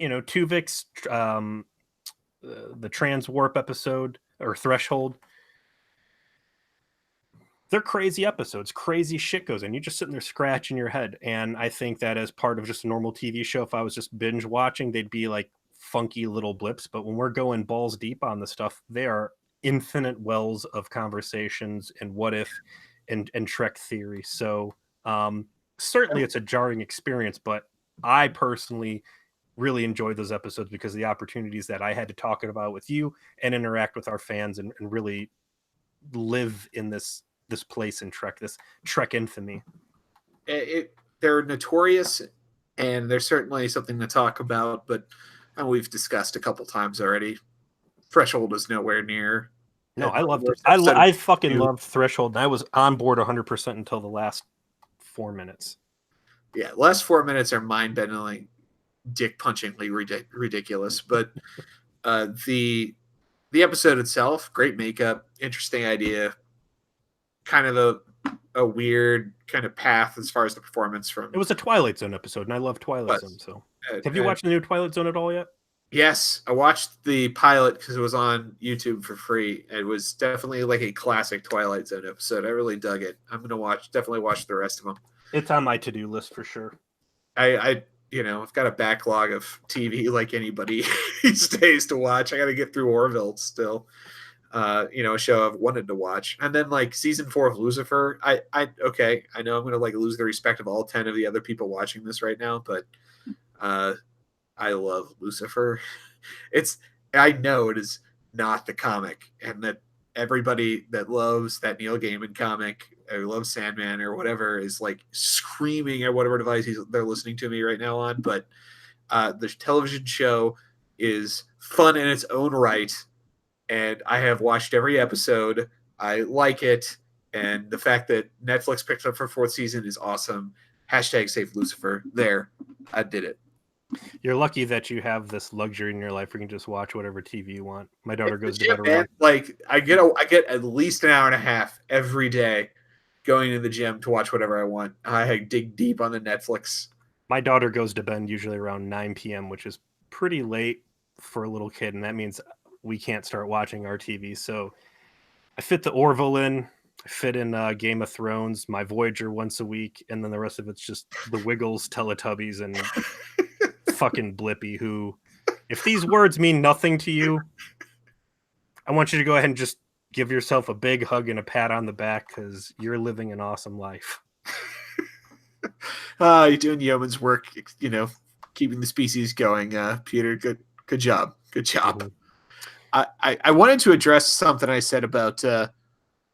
Tuvix, the trans warp episode or threshold. They're crazy episodes. Crazy shit goes in. You're just sitting there scratching your head. And I think that as part of just a normal TV show, if I was just binge watching, they'd be like funky little blips. But when we're going balls deep on the stuff, they are infinite wells of conversations and what if and Trek theory. So certainly it's a jarring experience, but I personally really enjoyed those episodes because of the opportunities that I had to talk about with you and interact with our fans and really live in this place in Trek, this Trek infamy. They're notorious, and there's certainly something to talk about, but we've discussed a couple times already. Threshold is nowhere near. No, I loved it. I fucking loved Threshold, and I was on board 100% until the last 4 minutes. Yeah, the last 4 minutes are mind-bendingly, dick-punchingly ridiculous, but the episode itself, great makeup, interesting idea, kind of a weird kind of path as far as the performance from. It was a Twilight Zone episode, and I love Twilight Zone. So, have you watched the new Twilight Zone at all yet? Yes, I watched the pilot because it was on YouTube for free. It was definitely like a classic Twilight Zone episode. I really dug it. I'm gonna definitely watch the rest of them. It's on my to-do list for sure. I've got a backlog of TV like anybody these days to watch. I got to get through Orville still. A show I've wanted to watch. And then like season 4 of Lucifer. I know I'm gonna like lose the respect of all 10 of the other people watching this right now, but I love Lucifer. I know it is not the comic, and that everybody that loves that Neil Gaiman comic or loves Sandman or whatever is like screaming at whatever device they're listening to me right now on. But the television show is fun in its own right, and I have watched every episode. I like it, and the fact that Netflix picked up for fourth season is awesome. Hashtag save Lucifer. There, I did it. You're lucky that you have this luxury in your life where you can just watch whatever TV you want. My daughter goes to Gym, bed man. around. Like I get at least an hour and a half every day going to the gym to watch whatever I want. I dig deep on the Netflix. My daughter goes to bed usually around 9 p.m., which is pretty late for a little kid, and that means we can't start watching our TV. So I fit the Orville in, I fit in Game of Thrones, my Voyager once a week, and then the rest of it's just the Wiggles, Teletubbies, and fucking Blippy, who, if these words mean nothing to you, I want you to go ahead and just give yourself a big hug and a pat on the back because you're living an awesome life. You're doing yeoman's work, keeping the species going, Peter. Good job. Good job. Mm-hmm. I wanted to address something I said about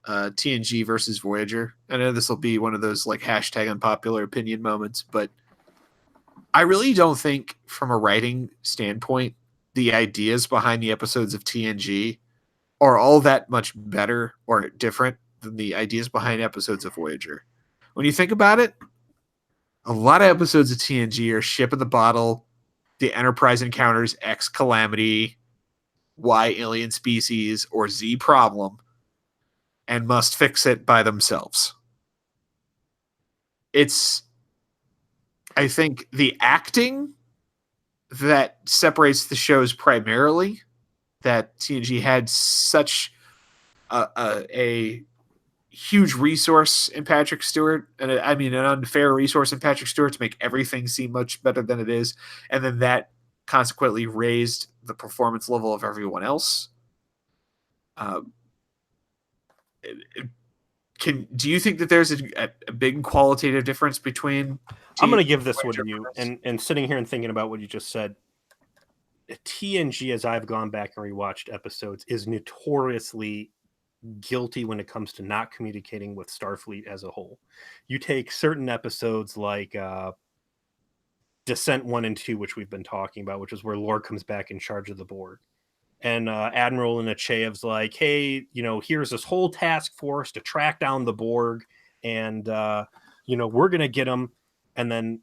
TNG versus Voyager. I know this will be one of those like hashtag unpopular opinion moments, but I really don't think from a writing standpoint, the ideas behind the episodes of TNG are all that much better or different than the ideas behind episodes of Voyager. When you think about it, a lot of episodes of TNG are ship in the bottle, the Enterprise encounters X calamity, Y alien species, or Z problem, and must fix it by themselves. It's, I think, the acting that separates the shows primarily, that TNG had such a huge resource in Patrick Stewart, and I mean an unfair resource in Patrick Stewart to make everything seem much better than it is, and then that consequently raised the performance level of everyone else. Do you think that there's a big qualitative difference between? I'm going to give this one to you, and sitting here and thinking about what you just said, TNG, as I've gone back and rewatched episodes, is notoriously guilty when it comes to not communicating with Starfleet as a whole. You take certain episodes like Descent 1 and 2, which we've been talking about, which is where Lore comes back in charge of the Borg. And Admiral Nechaev's like, hey, here's this whole task force to track down the Borg, and, we're going to get them. And then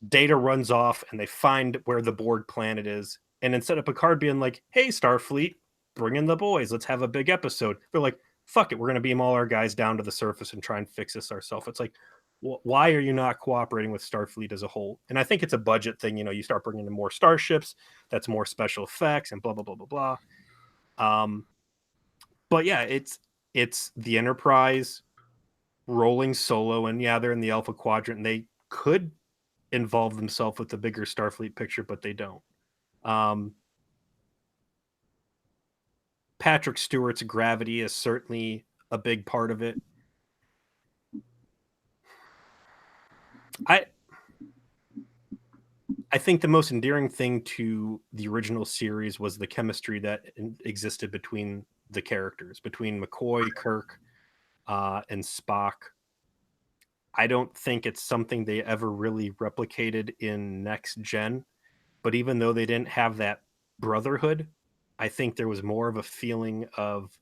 Data runs off, and they find where the Borg planet is. And instead of Picard being like, hey, Starfleet, bring in the boys, let's have a big episode, they're like, fuck it, we're going to beam all our guys down to the surface and try and fix this ourselves. It's like, why are you not cooperating with Starfleet as a whole? And I think it's a budget thing. You start bringing in more starships, that's more special effects and blah blah blah blah blah. But yeah, it's the Enterprise rolling solo, and yeah, they're in the Alpha Quadrant, and they could involve themselves with the bigger Starfleet picture, but they don't. Patrick Stewart's gravity is certainly a big part of it. I think the most endearing thing to the original series was the chemistry that existed between the characters, between McCoy, Kirk, and Spock. I don't think it's something they ever really replicated in Next Gen, but even though they didn't have that brotherhood, I think there was more of a feeling of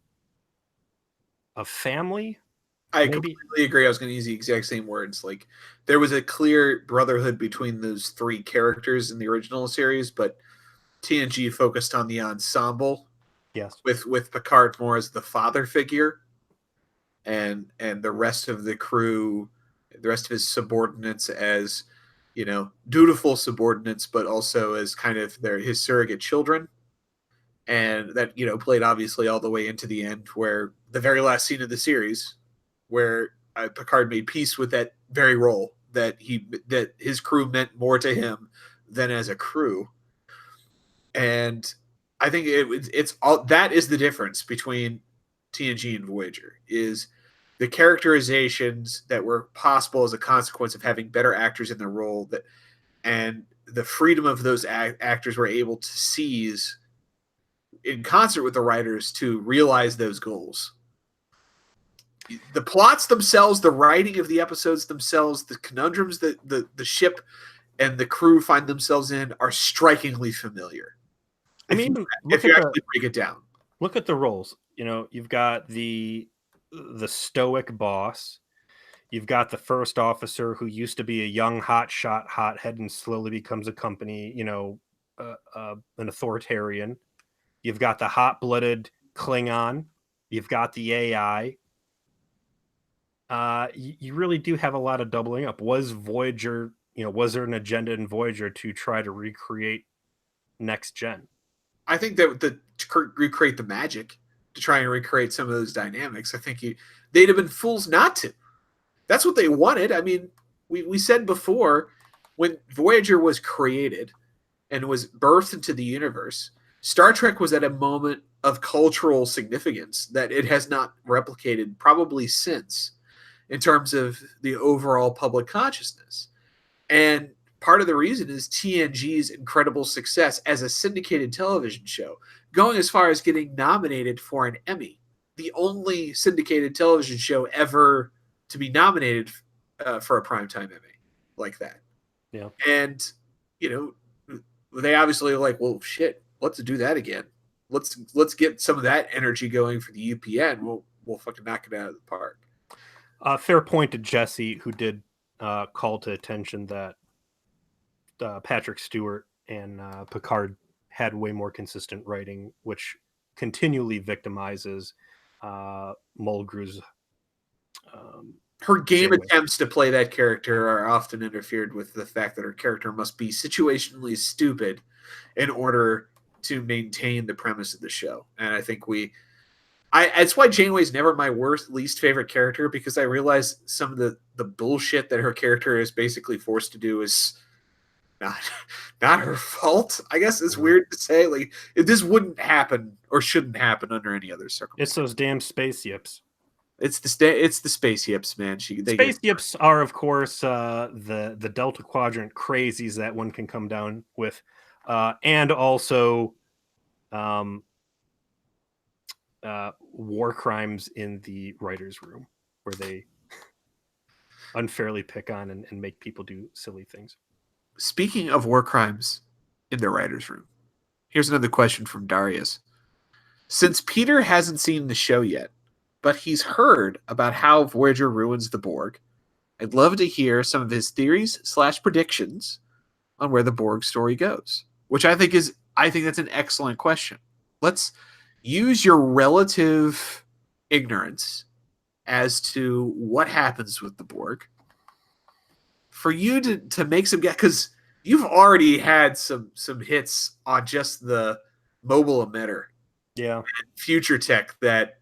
family. I completely agree. I was going to use the exact same words. Like, there was a clear brotherhood between those three characters in the original series, but TNG focused on the ensemble. Yes. With Picard more as the father figure, and the rest of the crew, the rest of his subordinates as, dutiful subordinates, but also as kind of his surrogate children. And that, played obviously all the way into the end, where the very last scene of the series, where Picard made peace with that very role, that his crew meant more to him than as a crew. And I think it's all that is the difference between TNG and Voyager, is the characterizations that were possible as a consequence of having better actors in the role, and the freedom of those actors were able to seize in concert with the writers to realize those goals. The plots themselves, the writing of the episodes themselves, the conundrums that the ship and the crew find themselves in are strikingly familiar. I mean, If you actually break it down, look at the roles. You've got the stoic boss. You've got the first officer who used to be a young hotshot hothead and slowly becomes a company, an authoritarian. You've got the hot-blooded Klingon. You've got the AI. You really do have a lot of doubling up. Was Voyager, was there an agenda in Voyager to try to recreate next gen? I think that to recreate the magic, to try and recreate some of those dynamics, I think they'd have been fools not to. That's what they wanted. I mean, we said before, when Voyager was created and was birthed into the universe, Star Trek was at a moment of cultural significance that it has not replicated probably since, in terms of the overall public consciousness. And part of the reason is TNG's incredible success as a syndicated television show, going as far as getting nominated for an Emmy, the only syndicated television show ever to be nominated for a primetime Emmy like that. Yeah. And, they obviously are like, well, shit, let's do that again. Let's get some of that energy going for the UPN. We'll fucking knock it out of the park. Fair point to Jesse, who did call to attention that Patrick Stewart and Picard had way more consistent writing, which continually victimizes Mulgrew's. Her game attempts to play that character are often interfered with the fact that her character must be situationally stupid in order to maintain the premise of the show. And I think it's why Janeway's never my least favorite character, because I realize some of the bullshit that her character is basically forced to do is not her fault. I guess it's weird to say. Like, this wouldn't happen or shouldn't happen under any other circumstances. It's those damn space yips. It's the space yips, man. Space yips are, of course, the Delta Quadrant crazies that one can come down with, and also war crimes in the writers' room, where they unfairly pick on and make people do silly things. Speaking of war crimes in the writers' room, here's another question from Darius. Since Peter hasn't seen the show yet, but he's heard about how Voyager ruins the Borg, I'd love to hear some of his theories / predictions on where the Borg story goes, which I think that's an excellent question. Let's use your relative ignorance as to what happens with the Borg for you to make some guess, because you've already had some hits on just the mobile emitter, future tech that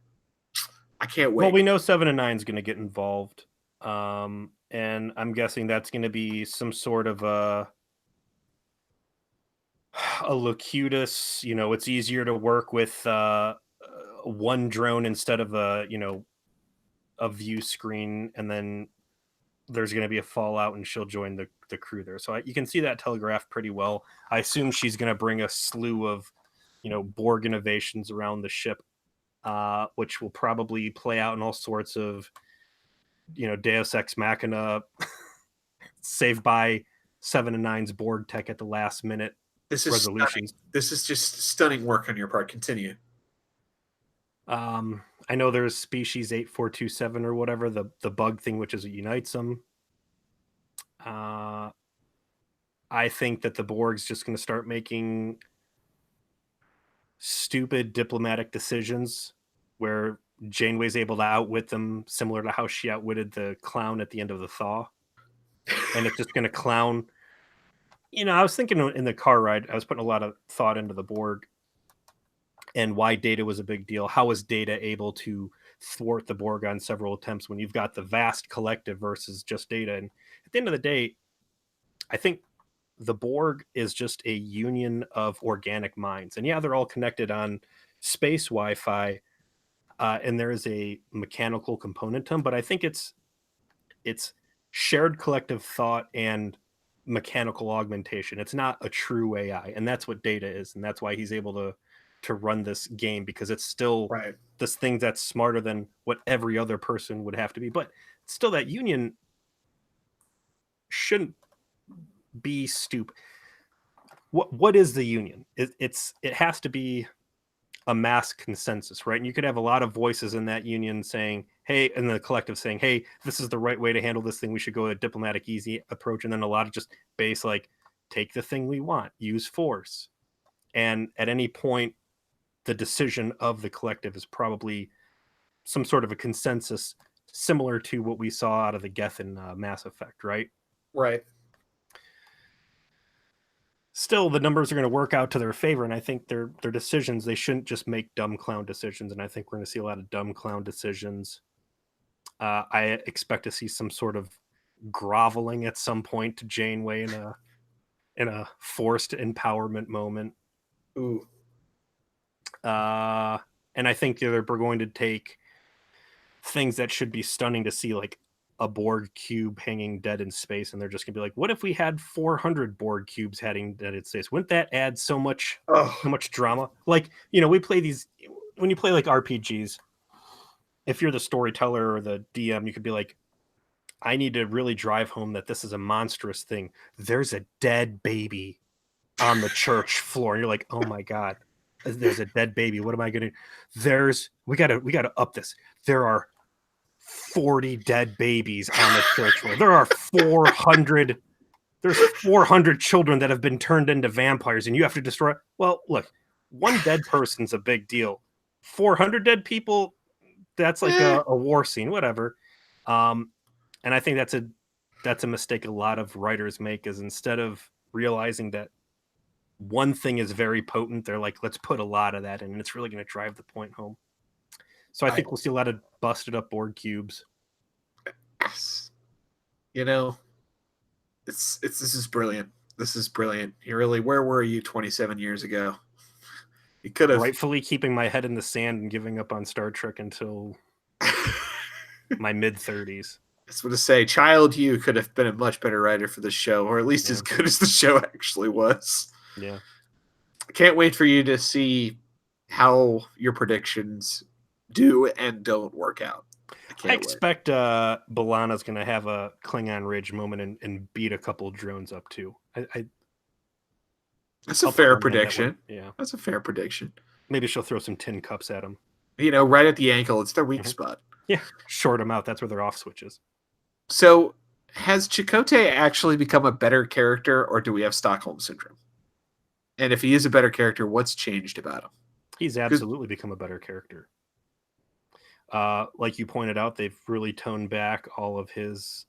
I can't wait. Well, we know 7 and 9 is going to get involved, and I'm guessing that's going to be some sort of a locutus. It's easier to work with one drone instead of a view screen, and then there's going to be a fallout and she'll join the crew there. So you can see that telegraphed pretty well. I assume she's going to bring a slew of Borg innovations around the ship, which will probably play out in all sorts of Deus Ex Machina, saved by 7 and 9's Borg tech at the last minute. Resolutions. This is just stunning work on your part. Continue. I know there's species 8427 or whatever, the bug thing, which is what unites them. I think that the Borg's just going to start making stupid diplomatic decisions where Janeway's able to outwit them, similar to how she outwitted the clown at the end of the Thaw. And it's just going to clown. I was thinking in the car ride, I was putting a lot of thought into the Borg and why Data was a big deal. How was Data able to thwart the Borg on several attempts when you've got the vast collective versus just Data? And at the end of the day, I think the Borg is just a union of organic minds. And yeah, they're all connected on space Wi-Fi, and there is a mechanical component to them, but I think it's shared collective thought and mechanical augmentation. It's not a true AI, and that's what Data is, and that's why he's able to to run this game, because it's still Right. this thing that's smarter than what every other person would have to be. But still, that union shouldn't be stupid. What is the union? It has to be a mass consensus, right? And you could have a lot of voices in that union saying, hey, and the collective saying, hey, this is the right way to handle this thing. We should go a diplomatic, easy approach. And then a lot of just base, like, take the thing we want, use force. And at any point, the decision of the collective is probably some sort of a consensus similar to what we saw out of the Geth in Mass Effect, right? Right. Still, the numbers are going to work out to their favor, and I think their decisions, they shouldn't just make dumb clown decisions, and I think we're going to see a lot of dumb clown decisions. I expect to see some sort of groveling at some point to Janeway in a forced empowerment moment. Ooh. And I think they're going to take things that should be stunning to see, like a Borg cube hanging dead in space, and they're just gonna be like, what if we had 400 Borg cubes hanging dead in space? Wouldn't that add so much drama? Like, we play these, when you play like RPGs, if you're the storyteller or the DM, you could be like, I need to really drive home that this is a monstrous thing. There's a dead baby on the church floor, and you're like, oh my god, there's a dead baby. What am I gonna? We gotta up this. There are 40 dead babies on the church floor. There are 400. There's 400 children that have been turned into vampires, and you have to destroy. Well, look, one dead person's a big deal. 400 dead people, that's like a war scene, whatever. And I think that's a mistake a lot of writers make, is instead of realizing that one thing is very potent, they're like, let's put a lot of that in, and it's really going to drive the point home. So I think we'll see a lot of busted up Borg cubes. This is brilliant. This is brilliant. Where were you 27 years ago? You could have rightfully keeping my head in the sand and giving up on Star Trek until my mid-30s. I was going to say, child you could have been a much better writer for the show, or at least as good as the show actually was. Yeah. I can't wait for you to see how your predictions do and don't work out. I expect B'Elanna's going to have a Klingon Ridge moment and beat a couple drones up too. That's a fair prediction. Yeah, that's a fair prediction. Maybe she'll throw some tin cups at him. Right at the ankle. It's their weak spot. Yeah, short them out. That's where their off switch is. So, has Chakotay actually become a better character, or do we have Stockholm Syndrome? And if he is a better character, what's changed about him? He's absolutely become a better character. Like you pointed out, they've really toned back all of his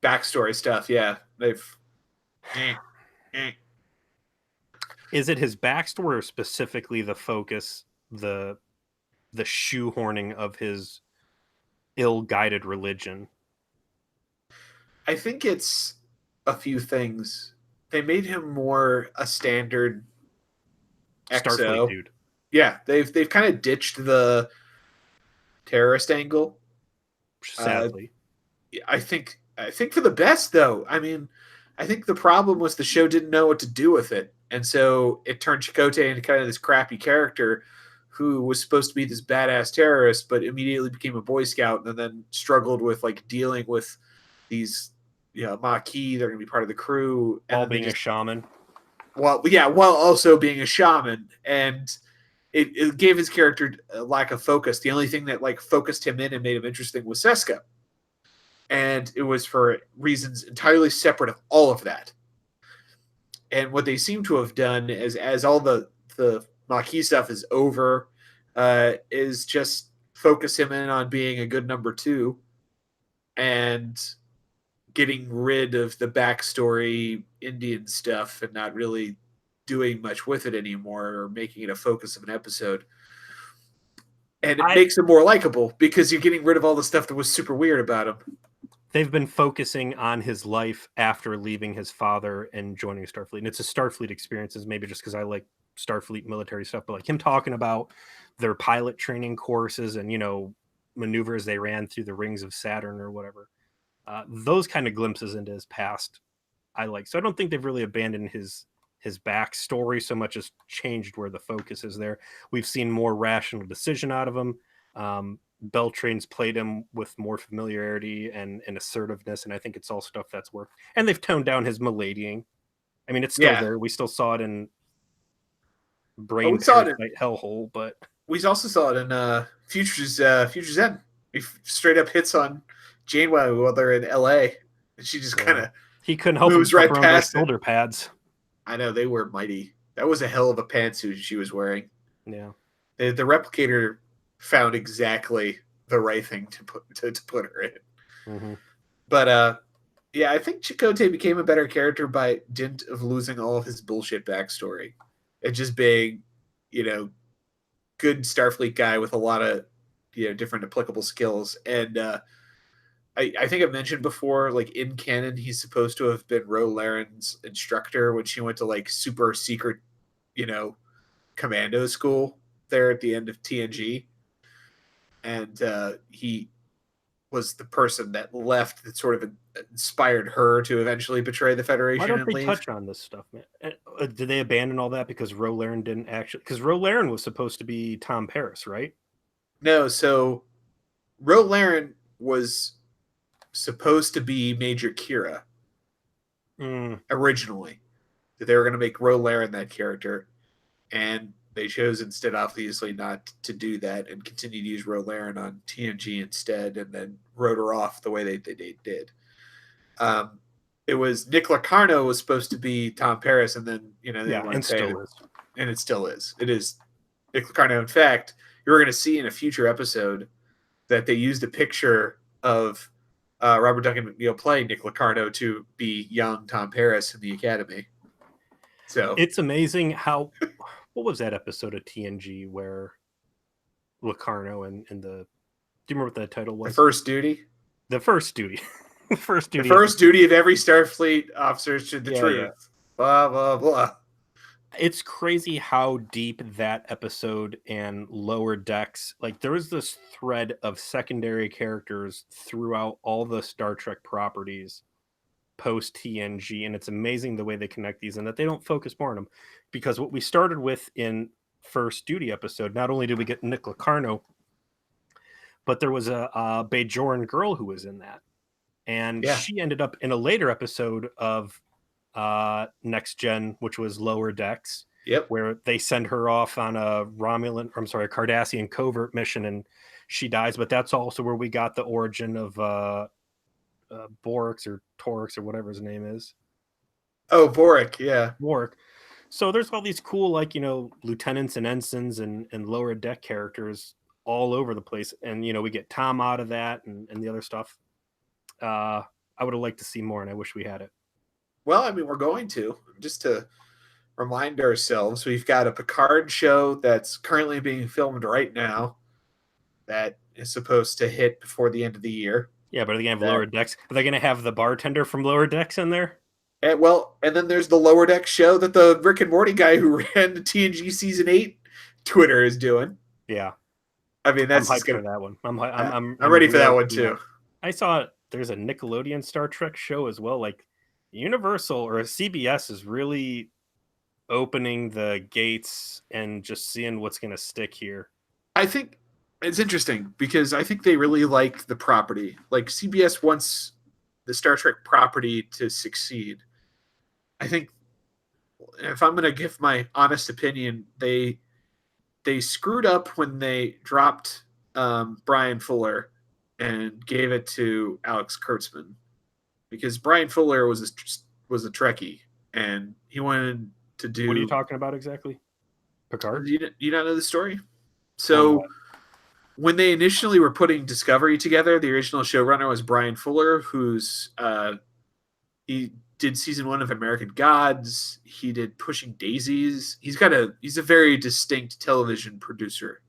backstory stuff. Yeah, they've. Is it his backstory, or specifically the focus, the shoehorning of his ill-guided religion? I think it's a few things. They made him more a standard Starfleet dude. Yeah, they've kind of ditched the terrorist angle. Sadly. I think for the best, though. I mean, I think the problem was the show didn't know what to do with it. And so it turned Chakotay into kind of this crappy character who was supposed to be this badass terrorist, but immediately became a Boy Scout and then struggled with like dealing with these Maquis. They're going to be part of the crew. While being a shaman. While also being a shaman. And it gave his character a lack of focus. The only thing that like focused him in and made him interesting was Seska. And it was for reasons entirely separate of all of that. And what they seem to have done is, as all the Maquis stuff is over, is just focus him in on being a good number 2 and getting rid of the backstory Indian stuff and not really doing much with it anymore or making it a focus of an episode. And it makes him more likable because you're getting rid of all the stuff that was super weird about him. They've been focusing on his life after leaving his father and joining Starfleet. And it's a Starfleet experiences, maybe just because I like Starfleet military stuff, but like him talking about their pilot training courses and, maneuvers they ran through the rings of Saturn or whatever. Those kind of glimpses into his past I like. So I don't think they've really abandoned his his backstory so much has changed where the focus is there. We've seen more rational decision out of him. Beltrane's played him with more familiarity and assertiveness, and I think it's all stuff that's worked. And they've toned down his maladying. I mean, it's still there. We still saw it in Brain Parasite Hellhole, but we also saw it in Future's End. He straight up hits on Janeway while they're in L.A. and she just kind of he couldn't help moves himself right around past those shoulder pads. I know, they were mighty. That was a hell of a pantsuit she was wearing. Yeah, the replicator found exactly the right thing to put her in. Mm-hmm. But yeah, I think Chakotay became a better character by dint of losing all of his bullshit backstory and just being, good Starfleet guy with a lot of, different applicable skills. And I think I've mentioned before, like in canon, he's supposed to have been Ro Laren's instructor when she went to like super secret, commando school there at the end of TNG. And he was the person that left that sort of inspired her to eventually betray the Federation. Why don't they leave. touch on this stuff, man? Did they abandon all that because Ro Laren didn't actually? Because Ro Laren was supposed to be Tom Paris, right? No, so Ro Laren was supposed to be Major Kira originally. That they were going to make Ro Laren that character, and they chose instead, obviously, not to do that and continue to use Ro Laren on TNG instead, and then wrote her off the way they did. It was Nick Locarno was supposed to be Tom Paris, and then and still is, and it still is. It is Nick Locarno. In fact, you're going to see in a future episode that they used a picture of Robert Duncan McNeil playing Nick Locarno to be young Tom Paris in the Academy. So it's amazing how. What was that episode of TNG where Locarno and the? Do you remember what that title was? The First Duty. The First Duty. The First Duty. The First Duty of every Starfleet officer is the truth. Yeah. Blah blah blah. It's crazy how deep that episode and Lower Decks, like there was this thread of secondary characters throughout all the Star Trek properties post TNG, and it's amazing the way they connect these and that they don't focus more on them, because what we started with in First Duty episode, not only did we get Nick Locarno, but there was a Bajoran girl who was in that, and she ended up in a later episode of Next Gen, which was Lower Decks, where they send her off on a Cardassian covert mission, and she dies. But that's also where we got the origin of Borix or Torix or whatever his name is. Oh, Vorik, yeah. Vorik. So there's all these cool, like, lieutenants and ensigns and lower deck characters all over the place. And, we get Tom out of that and the other stuff. I would have liked to see more, and I wish we had it. Well, I mean, we're going to. Just to remind ourselves, we've got a Picard show that's currently being filmed right now that is supposed to hit before the end of the year. Yeah, but are they going to have Lower Decks? Are they going to have the bartender from Lower Decks in there? And then there's the Lower Decks show that the Rick and Morty guy who ran the TNG Season 8 Twitter is doing. Yeah. I mean, that's I'm hyped for that one. I'm ready for that one, too. I saw there's a Nickelodeon Star Trek show as well. Like, Universal or CBS is really opening the gates and just seeing what's going to stick here. I think it's interesting because I think they really like the property. Like, CBS wants the Star Trek property to succeed. I think, if I'm going to give my honest opinion, they screwed up when they dropped Brian Fuller and gave it to Alex Kurtzman, because Brian Fuller was a Trekkie and he wanted to do. What are you talking about exactly? Picard? You not know the story? So when they initially were putting Discovery together, the original showrunner was Brian Fuller, who's he did season 1 of American Gods. He did Pushing Daisies. He's a very distinct television producer,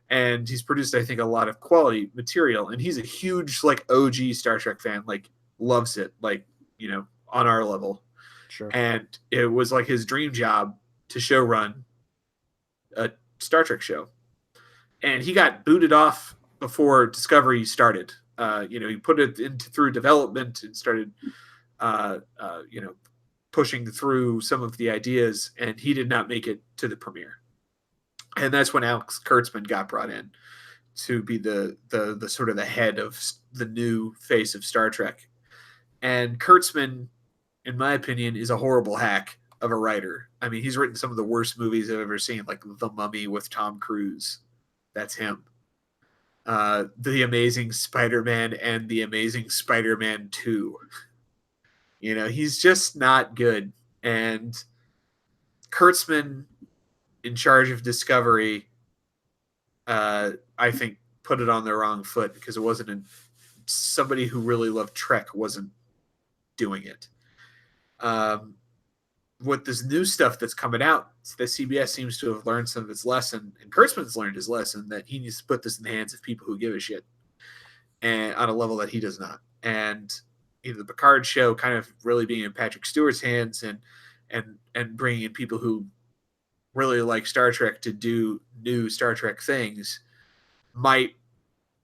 and he's produced, I think, a lot of quality material. And he's a huge like OG Star Trek fan, like loves it, like on our level. Sure. And it was like his dream job to show run a Star Trek show. And he got booted off before Discovery started. He put it through development and started, pushing through some of the ideas, and he did not make it to the premiere. And that's when Alex Kurtzman got brought in to be the sort of the head of the new face of Star Trek. And Kurtzman, in my opinion, is a horrible hack of a writer. I mean, he's written some of the worst movies I've ever seen, like The Mummy with Tom Cruise. That's him. The Amazing Spider-Man and The Amazing Spider-Man 2. You know, he's just not good. And Kurtzman, in charge of Discovery, I think put it on the wrong foot because it wasn't somebody who really loved Trek wasn't doing it. With this new stuff that's coming out, the CBS seems to have learned some of its lesson, and Kurtzman's learned his lesson that he needs to put this in the hands of people who give a shit, and on a level that he does not. And the Picard show kind of really being in Patrick Stewart's hands, and bringing in people who really like Star Trek to do new Star Trek things might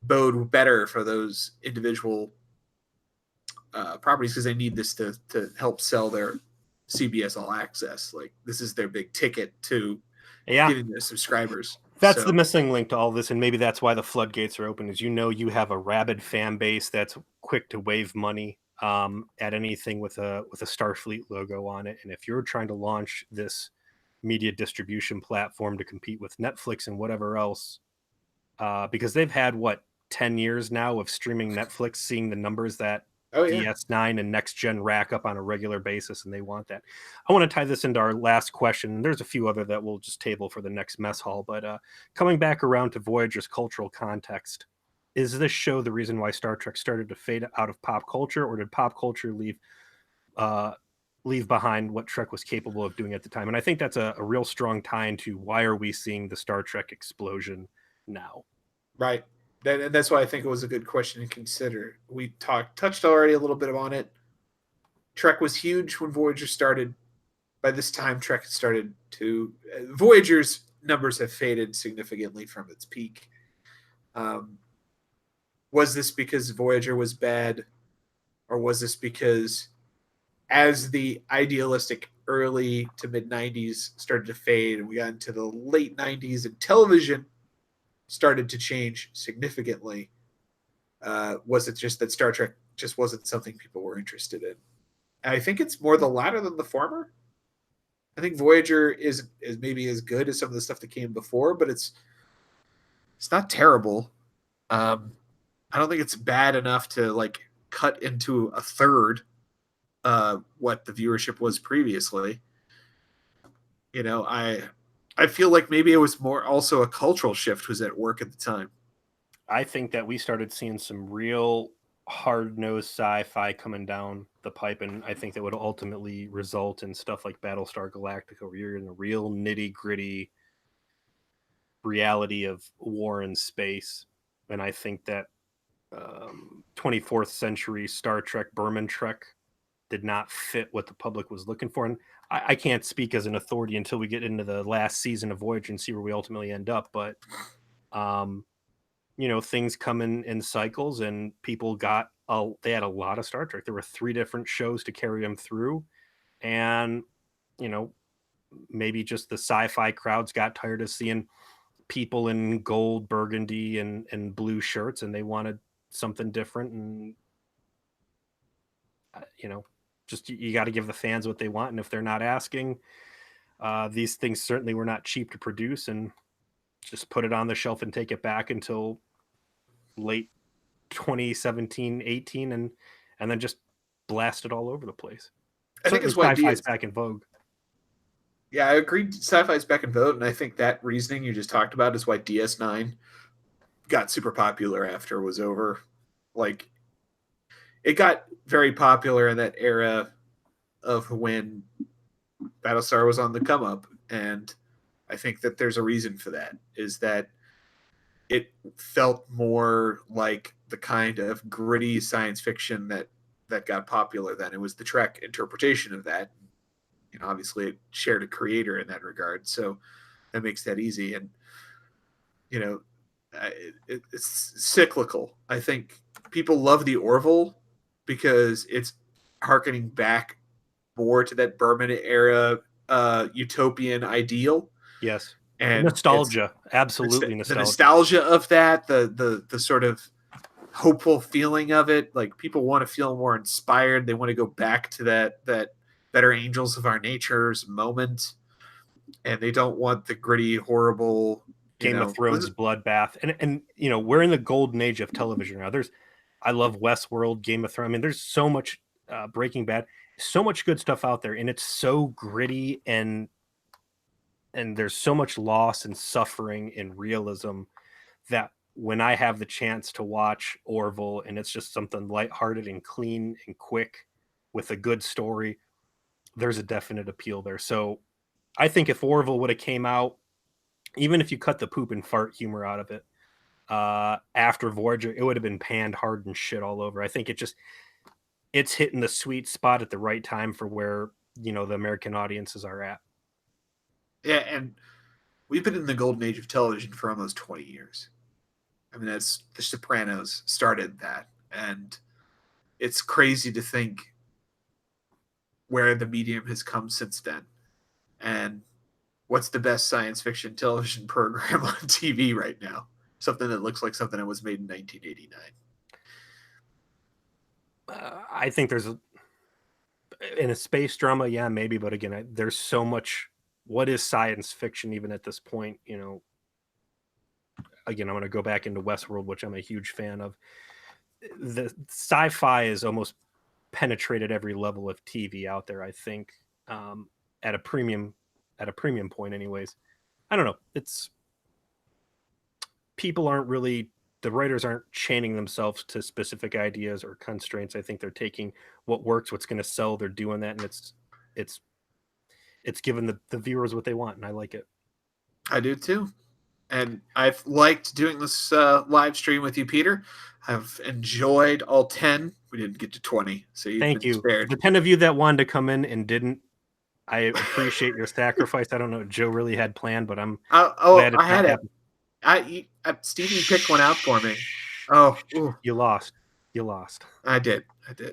bode better for those individual properties because they need this to help sell their CBS All Access. Like, this is their big ticket to getting their subscribers. That's the missing link to all this, and maybe that's why the floodgates are open. Is you have a rabid fan base that's quick to wave money at anything with a Starfleet logo on it, and if you're trying to launch this media distribution platform to compete with Netflix and whatever else, because they've had 10 years now of streaming Netflix, seeing the numbers that DS9 and Next Gen rack up on a regular basis, and they want that. I want to tie this into our last question. There's a few other that we'll just table for the next mess hall, but coming back around to Voyager's cultural context, is this show the reason why Star Trek started to fade out of pop culture, or did pop culture leave behind what Trek was capable of doing at the time? And I think that's a real strong tie into why are we seeing the Star Trek explosion now? Right. And that's why I think it was a good question to consider. We touched already a little bit on it. Trek was huge when Voyager started. By this time, Trek had started to... Voyager's numbers have faded significantly from its peak. Was this because Voyager was bad? Or was this because as the idealistic early to mid-90s started to fade and we got into the late 90s and television started to change significantly, was it just that Star Trek just wasn't something people were interested in? And I think it's more the latter than the former. I think Voyager is maybe as good as some of the stuff that came before, but it's not terrible. I don't think it's bad enough to cut into a third what the viewership was previously. I feel like maybe it was more also a cultural shift was at work at the time. I think that we started seeing some real hard-nosed sci-fi coming down the pipe, and I think that would ultimately result in stuff like Battlestar Galactica, where you're in the real nitty-gritty reality of war in space. And I think that 24th century Star Trek, Berman Trek, did not fit what the public was looking for. And I can't speak as an authority until we get into the last season of Voyager and see where we ultimately end up. But, things come in cycles, and people they had a lot of Star Trek. There were 3 different shows to carry them through. And, maybe just the sci-fi crowds got tired of seeing people in gold, burgundy, and blue shirts, and they wanted something different. And, just you got to give the fans what they want, and if they're not asking, these things certainly were not cheap to produce, and just put it on the shelf and take it back until late 2017-18, and then just blast it all over the place. I think it's why sci-fi's back in vogue. Yeah, I agree. Sci-fi's back in vogue, and I think that reasoning you just talked about is why DS9 got super popular after it was over. It got very popular in that era of when Battlestar was on the come up, and I think that there's a reason for that, is that it felt more like the kind of gritty science fiction that got popular then. It was the Trek interpretation of that. Obviously it shared a creator in that regard, so that makes that easy. And it's cyclical. I think people love the Orville because it's harkening back more to that Berman era utopian ideal. Yes. And Nostalgia. it's Absolutely the nostalgia. nostalgia of that, the sort of hopeful feeling of it. Like people want to feel more inspired. They want to go back to that better angels of our natures moment, and they don't want the gritty, horrible Game of Thrones bloodbath. And we're in the golden age of television now. I love Westworld, Game of Thrones. I mean, there's so much Breaking Bad, so much good stuff out there, and it's so gritty and there's so much loss and suffering and realism that when I have the chance to watch Orville and it's just something lighthearted and clean and quick with a good story, there's a definite appeal there. So I think if Orville would have came out, even if you cut the poop and fart humor out of it, after Voyager, it would have been panned hard and shit all over. I think it's hitting the sweet spot at the right time for where the American audiences are at. Yeah, and we've been in the golden age of television for almost 20 years. I mean, that's The Sopranos started that, and it's crazy to think where the medium has come since then. And what's the best science fiction television program on TV right now? Something that looks like something that was made in 1989. I think in a space drama, yeah, maybe, but again, there's so much. What is science fiction even at this point? Again, I'm going to go back into Westworld, which I'm a huge fan of. The sci-fi is almost penetrated every level of TV out there. I think at a premium point, anyways. I don't know. It's people aren't really the writers aren't chaining themselves to specific ideas or constraints. I think they're taking what works, what's going to sell. They're doing that, and it's giving the viewers what they want, and I like it. I do too. And I've liked doing this live stream with you, Peter. I've enjoyed all 10. We didn't get to 20, so Thank you. Spared. The 10 of you that wanted to come in and didn't, I appreciate your sacrifice. I don't know what Joe really had planned, but I'm glad I had it. Stevie picked one out for me. Oh, ooh. You lost. I did.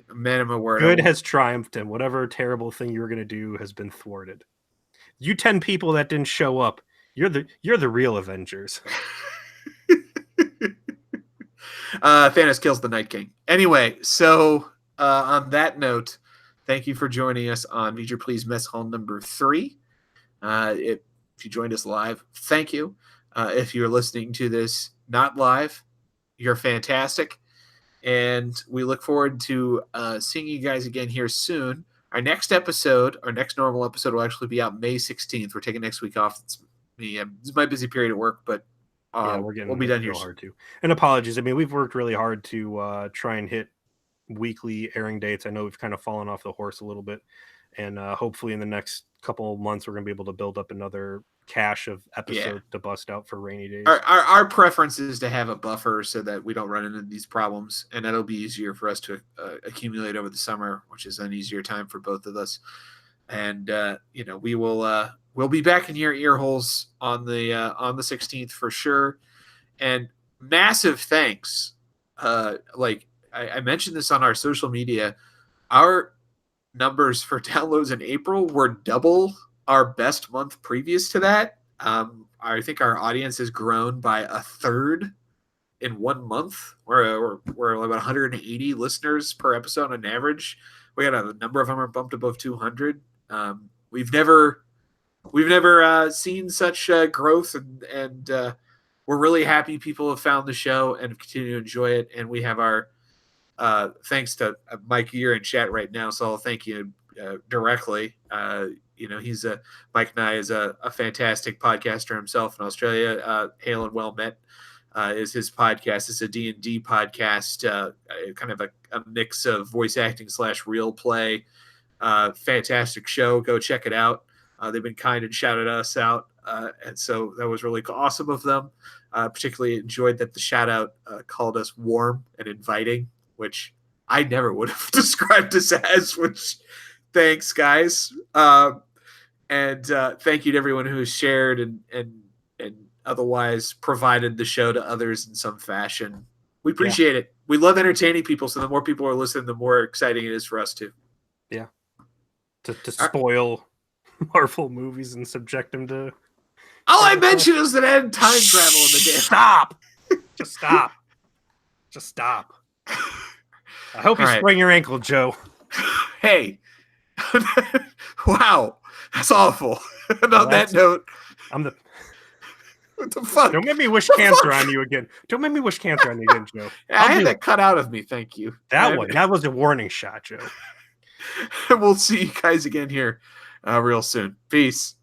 A man of my word. Good has triumphed, and whatever terrible thing you were going to do has been thwarted. You 10 people that didn't show up, you're the real Avengers. Thanos kills the Night King. Anyway, so on that note, thank you for joining us on Voyager Please Mess Hall number 3. If you joined us live, thank you. If you're listening to this not live, you're fantastic. And we look forward to seeing you guys again here soon. Our next normal episode will actually be out May 16th. We're taking next week off. It's my busy period at work, but we'll be done here hard too. And apologies. I mean, we've worked really hard to try and hit weekly airing dates. I know we've kind of fallen off the horse a little bit, and hopefully in the next couple of months we're going to be able to build up another cache of episodes to bust out for rainy days. Our preference is to have a buffer so that we don't run into these problems, and that'll be easier for us to accumulate over the summer, which is an easier time for both of us. And we'll be back in your ear holes on the 16th for sure. And massive thanks. I mentioned this on our social media. Our numbers for downloads in April were double our best month previous to that. I think our audience has grown by a third in 1 month. We're about 180 listeners per episode on average. We got a number of them are bumped above 200. We've never seen such growth, and we're really happy people have found the show and continue to enjoy it. And we have our thanks to Mike. You're in chat right now, so I'll thank you directly. He's Mike Nye is a fantastic podcaster himself in Australia. Hail and Well Met is his podcast. It's a D&D podcast, kind of a mix of voice acting / real play. Fantastic show. Go check it out. They've been kind and shouted us out, and so that was really awesome of them. Particularly enjoyed that the shout out called us warm and inviting, which I never would have described us as. Which thanks, guys. And thank you to everyone who has shared and otherwise provided the show to others in some fashion. We appreciate it. We love entertaining people, so the more people are listening, the more exciting it is for us too. Yeah. to spoil Marvel movies and subject them to. All I mentioned is that I had time travel in the damn. Stop! Just stop! Just stop! I hope you All right. sprain your ankle, Joe. Hey, wow, that's awful. And Well, on that note, I'm the. what the fuck? Don't make me wish cancer on you again. Don't make me wish cancer on you again, Joe. I had that cut out of me. Thank you. That was a warning shot, Joe. We'll see you guys again here real soon. Peace.